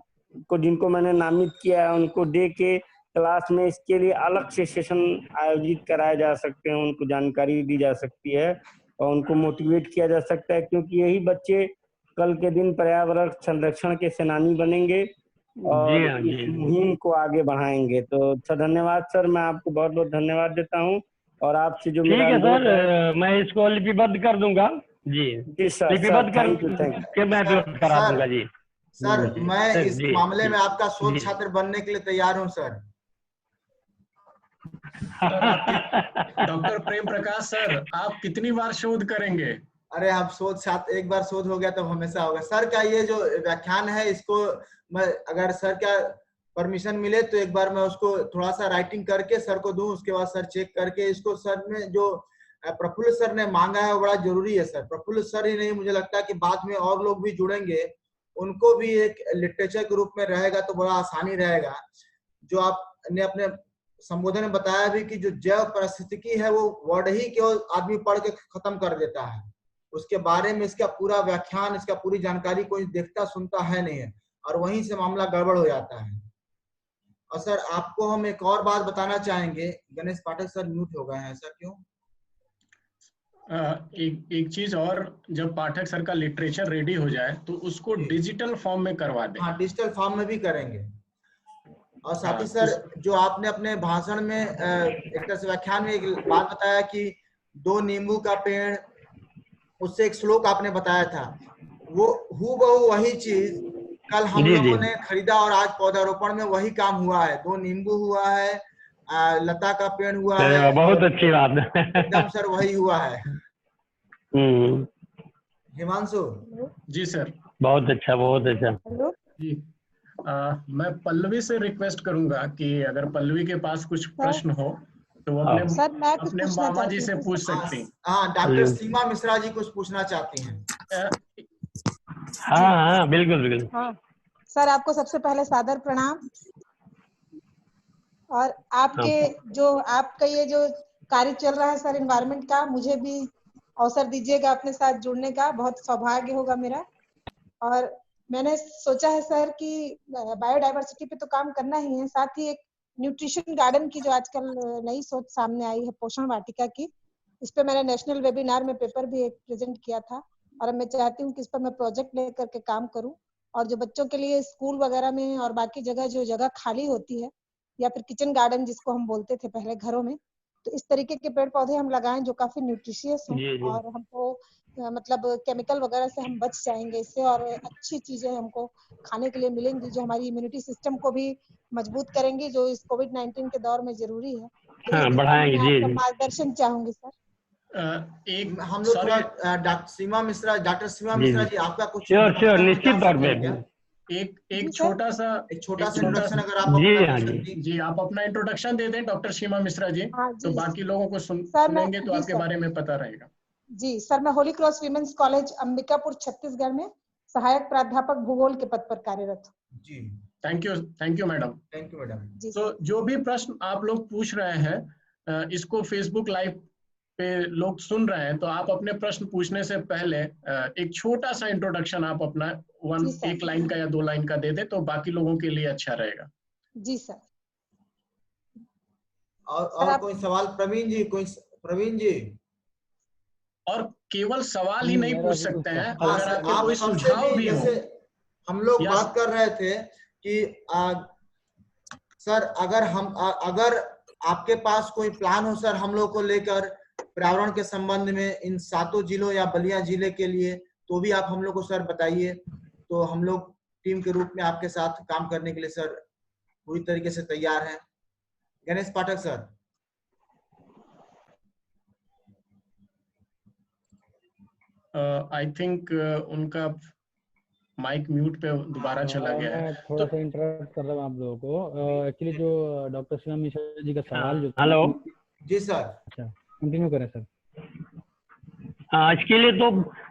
को जिनको मैंने नामित किया है उनको दे के क्लास में इसके लिए अलग से सेशन आयोजित कराए जा सकते हैं, उनको जानकारी दी जा सकती है और उनको मोटिवेट किया जा सकता है, क्योंकि यही बच्चे कल के दिन पर्यावरण संरक्षण के सेनानी बनेंगे और इस मुहिम को आगे बढ़ाएंगे। तो सर धन्यवाद सर, मैं आपको बहुत बहुत धन्यवाद देता हूँ और आपसे जो मेरा अनुरोध है मैं इसको लिपिबद्ध कर दूंगा जी सर, लिपिबद्ध कर मैं अपलोड करा दूंगा जी। सर मैं इस मामले में आपका शोध छात्र बनने के लिए तैयार हूँ sir. Doctor Prem Prakash sir, आप कितनी बार शोध करेंगे? अरे आप शोध छात्र, एक बार शोध हो गया तो हमेशा होगा सर। का ये जो व्याख्यान है इसको मैं अगर सर का परमिशन मिले तो एक बार मैं उसको थोड़ा सा राइटिंग करके सर को दूं, उसके बाद सर चेक करके इसको सर में जो प्रफुल्ल सर ने मांगा है वो बड़ा जरूरी है सर। प्रफुल्ल सर ही नहीं, मुझे लगता है कि बाद में और लोग भी जुड़ेंगे, उनको भी एक लिटरेचर के रूप में रहेगा तो बड़ा आसानी रहेगा। जो आपने अपने संबोधन में बताया भी कि जो जैव पारिस्थितिकी है वो वर्ड ही केवल आदमी पढ़ के खत्म कर देता है, उसके बारे में इसका पूरा व्याख्यान, इसका पूरी जानकारी कोई देखता सुनता है नहीं है और वहीं से मामला गड़बड़ हो जाता है। और सर आपको हम एक और बात बताना चाहेंगे, गणेश पाठक सर म्यूट हो गए हैं, ऐसा क्यों? एक चीज और, जब पाठक सर का लिटरेचर रेडी हो जाए तो उसको डिजिटल फॉर्म में करवा दें। हाँ, डिजिटल फॉर्म में भी करेंगे। और साथ ही सर जो आपने अपने भाषण में एक तरह से व्याख्यान में एक बात बताया कि 2 नींबू का पेड़, उससे एक श्लोक आपने बताया था, वो हूबहू वही चीज कल हम लोगों ने खरीदा और आज पौधारोपण में वही काम हुआ है। 2 नींबू हुआ है, लता का पेड़ हुआ है। बहुत अच्छी बात है। एकदम सर वही हुआ है। हिमांशु जी सर, बहुत अच्छा, बहुत अच्छा जी। मैं पल्लवी से रिक्वेस्ट करूंगा कि अगर पल्लवी के पास कुछ प्रश्न हो तो वो अपने मामा जी से पूछ सकती हैं। हाँ, डॉक्टर सीमा मिश्रा जी कुछ पूछना चाहती हैं। हाँ, बिल्कुल बिल्कुल। हाँ सर, आपको सबसे पहले सादर प्रणाम। और आपका ये जो कार्य चल रहा है सर एनवायरनमेंट का, मुझे भी अवसर दीजिएगा अपने साथ जुड़ने का, बहुत सौभाग्य होगा मेरा। और मैंने सोचा है सर कि बायोडायवर्सिटी पे तो काम करना ही है, साथ ही एक न्यूट्रिशन गार्डन की जो आजकल नई सोच सामने आई है, पोषण वाटिका की, इस पे मैंने नेशनल वेबिनार में पेपर भी एक प्रेजेंट किया था। और मैं चाहती हूँ कि इस पर मैं प्रोजेक्ट लेकर के काम करूँ, और जो बच्चों के लिए स्कूल वगैरह में और बाकी जगह जो जगह खाली होती है, या फिर किचन गार्डन जिसको हम बोलते थे पहले घरों में, तो इस तरीके के पेड़ पौधे हम लगाएं जो काफी न्यूट्रिशियस हों, और हमको मतलब केमिकल वगैरह से हम बच जाएंगे इससे, और अच्छी चीजें हमको खाने के लिए मिलेंगी जो हमारी इम्यूनिटी सिस्टम को भी मजबूत करेंगी, जो इस कोविड-19 के दौर में जरूरी है। तो हाँ, बढ़ाएंगे। जी आपका मार्गदर्शन चाहूंगी सर। हम लोग थोड़ा डॉक्टर सीमा मिश्रा जी, आपका कुछ श्योर निश्चित तौर पे एक छोटा सा इंट्रोडक्शन अगर आप जी आप अपना इंट्रोडक्शन दे दें डॉक्टर सीमा मिश्रा जी, तो बाकी लोगों को सुनेंगे तो आपके बारे में पता रहेगा। जी सर, मैं Holi cross women's college Ambikapur Chhattisgarh में सहायक प्राध्यापक भूगोल के पद पर कार्यरत हूँ। जी, थैंक यू मैडम। तो जो भी प्रश्न आप लोग पूछ रहे हैं, इसको फेसबुक लाइव पे लोग सुन रहे हैं, तो आप अपने प्रश्न पूछने से पहले एक छोटा सा इंट्रोडक्शन आप अपना 1 लाइन का या 2 लाइन का दे दे, तो बाकी लोगों के लिए अच्छा रहेगा। जी सर। और कोई सवाल? प्रवीण जी और केवल सवाल ही नहीं पूछ सकते हैं, अगर आपके कोई सुझाव भी हो। हम लोग बात कर रहे थे कि सर अगर आपके पास कोई प्लान हो सर हम लोग को लेकर पर्यावरण के संबंध में इन 7 जिलों या बलिया जिले के लिए, तो भी आप हम लोग को सर बताइए, तो हम लोग टीम के रूप में आपके साथ काम करने के लिए सर पूरी तरीके से तैयार हैं। गणेश पाठक सर। आई थिंक उनका माइक म्यूट पे दोबारा चला गया है। मैं थोड़ा सा इंटरप्ट कर रहा हूँ आप लोगों को। एक्चुअली जो डॉक्टर सीमा मिश्रा जी का सवाल जो हेलो जी सर। अच्छा, कंटिन्यू करें सर। आज के लिए तो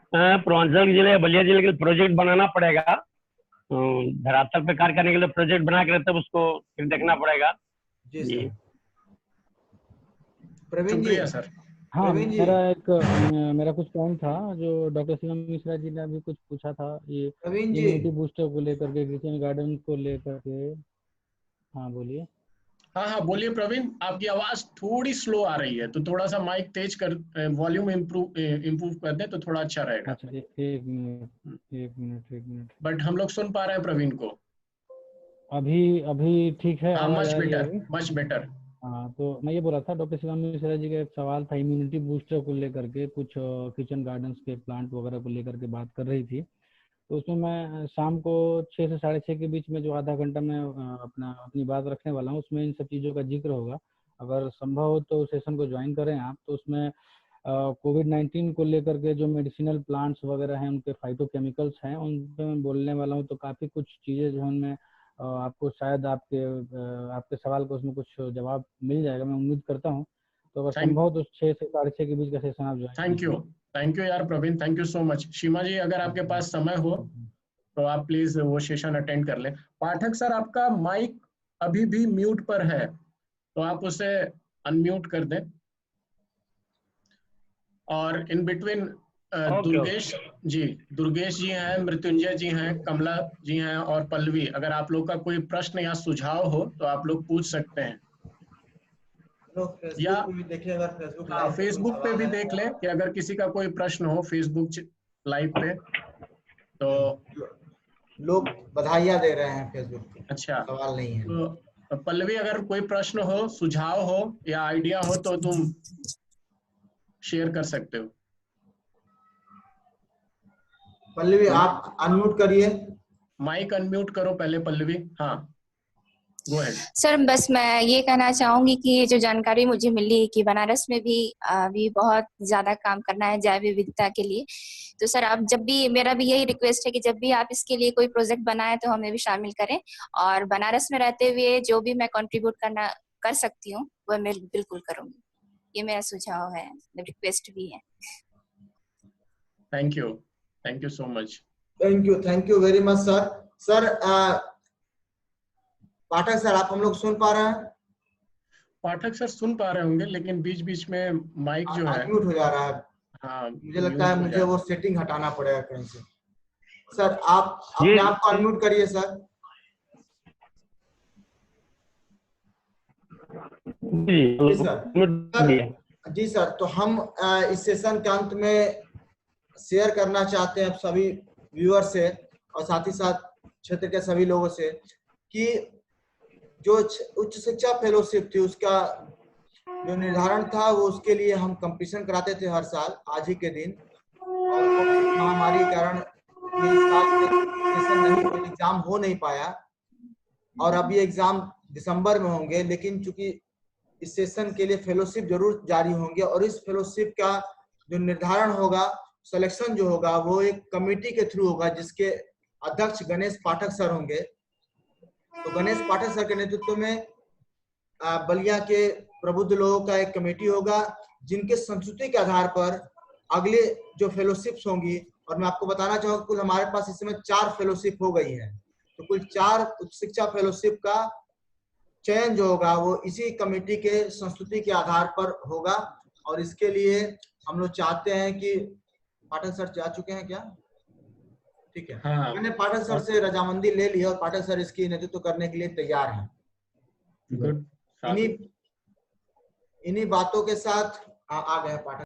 पूर्वांचल जिले बलिया जिले के प्रोजेक्ट बनाना पड़ेगा, धरातल पे कार्य करने के लिए प्रोजेक्ट बना कर तब उसको फिर देखना पड़ेगा। जी सर। प्रवीण जी सर। हाँ, मेरा कुछ पॉइंट था जो डॉक्टर सीमा मिश्रा जी ने अभी कुछ पूछा था, ये इम्यूनिटी बूस्टर को लेकर के, किचन गार्डन को लेकर के। हाँ बोलिए। हाँ बोलिए प्रवीण, आपकी आवाज थोड़ी स्लो आ रही है, तो थोड़ा सा माइक तेज कर, वॉल्यूम इम्प्रूव कर दे तो थोड़ा अच्छा रहेगा। अच्छा, एक मिनट। बट हम लोग सुन पा रहे हैं प्रवीण को अभी ठीक है? Much better. हाँ, तो मैं ये बोला था, डॉक्टर सीमा मिश्रा जी का एक सवाल था इम्यूनिटी बूस्टर को लेकर के, कुछ किचन गार्डन्स के प्लांट वगैरह को लेकर के बात कर रही थी। तो उसमें मैं शाम को 6 से 6:30 के बीच में जो आधा घंटा मैं अपनी बात रखने वाला हूँ, उसमें इन सब चीज़ों का जिक्र होगा। अगर संभव हो तो सेशन को ज्वाइन करें आप। तो उसमें कोविड-19 को लेकर के जो मेडिसिनल प्लांट्स वगैरह हैं, उनके फाइटोकेमिकल्स हैं, उन पर मैं बोलने वाला हूँ। तो काफ़ी कुछ चीज़ें जो है उनमें आपको शायद आपके सवाल को उसमें कुछ जवाब मिल जाएगा, मैं उम्मीद करता हूँ। तो अगर संभव तो 6 से 6:30 के बीच का सेशन आप ज्वाइन। थैंक यू यार Praveen, thank you so much. Seema ji, अगर आपके पास समय हो तो आप प्लीज वो सेशन अटेंड कर लें। पाठक सर, आपका माइक अभी भी म्यूट पर है, तो आप उसे अनम्यूट कर दें। और इन बिटवीन दुर्गेश जी हैं, मृत्युंजय जी हैं, कमला जी हैं और पल्लवी, अगर आप लोग का कोई प्रश्न या सुझाव हो तो आप लोग पूछ सकते हैं। लोग या फेसबुक पे भी देखें, अगर फेसबुक हाँ, फेसबुक पे भी देख ले कि अगर किसी का कोई प्रश्न हो फेसबुक लाइव पे तो लोग बधाइयाँ दे रहे हैं फेसबुक पे। अच्छा, सवाल नहीं है। तो पल्लवी अगर कोई प्रश्न हो, सुझाव हो या आइडिया हो तो तुम शेयर कर सकते हो। पल्लवी आप अनम्यूट करिए, माइक अनम्यूट करो पहले पल्लवी। हाँ, गो अहेड। सर बस मैं ये कहना चाहूंगी कि ये जो जानकारी मुझे मिली कि बनारस में भी अभी बहुत ज्यादा काम करना है जैव विविधता के लिए, तो सर आप जब भी, मेरा भी यही रिक्वेस्ट है कि जब भी आप इसके लिए कोई प्रोजेक्ट बनाए तो हमें भी शामिल करें, और बनारस में रहते हुए जो भी मैं कंट्रीब्यूट कर सकती हूँ वो मैं बिल्कुल करूंगी। ये मेरा सुझाव है, रिक्वेस्ट भी है। Thank you so much. Thank you very much sir. Sir Pathak sir, आप हम लोग सुन पा रहे हैं? पाठक सर सुन पा रहे होंगे, लेकिन बीच बीच में माइक जो है म्यूट हो जा रहा है। हाँ, मुझे लगता है मुझे वो सेटिंग हटाना पड़ेगा कहीं से। सर आप अपने आप को अनम्यूट करिए सर। जी सर, तो हम इस सेशन के अंत में शेयर करना चाहते हैं सभी व्यूअर से और साथ ही साथ क्षेत्र के सभी लोगों से कि जो उच्च शिक्षा फेलोशिप थी उसका जो निर्धारण था वो उसके लिए हम कंपटीशन कराते थे हर साल आज ही के दिन, और महामारी के कारण ये साल एग्जाम हो नहीं पाया और अभी एग्जाम दिसंबर में होंगे, लेकिन चूंकि इस सेशन के लिए फेलोशिप जरूर जारी होंगे और इस फेलोशिप का जो निर्धारण होगा, सिलेक्शन जो होगा वो एक कमेटी के थ्रू होगा जिसके अध्यक्ष गणेश पाठक सर होंगे। तो गणेश पाठक सर के नेतृत्व में बलिया के प्रबुद्ध लोगों का एक कमेटी होगा जिनके संस्तुति के आधार पर अगले जो फेलोशिप्स होंगी, और मैं आपको बताना चाहूंगा कुल हमारे पास इस समय 4 फेलोशिप हो गई है, तो कुल 4 उच्च शिक्षा फेलोशिप का चयन जो होगा वो इसी कमेटी के संस्तुति के आधार पर होगा। और इसके लिए हम लोग चाहते हैं कि पाठक सर जा चुके हैं क्या? ठीक है, हाँ। मैंने पाठक सर से रजामंदी ले ली और पाठक सर इसकी नेतृत्व करने के लिए तैयार हैं। इन्हीं बातों के साथ आ गए पाठक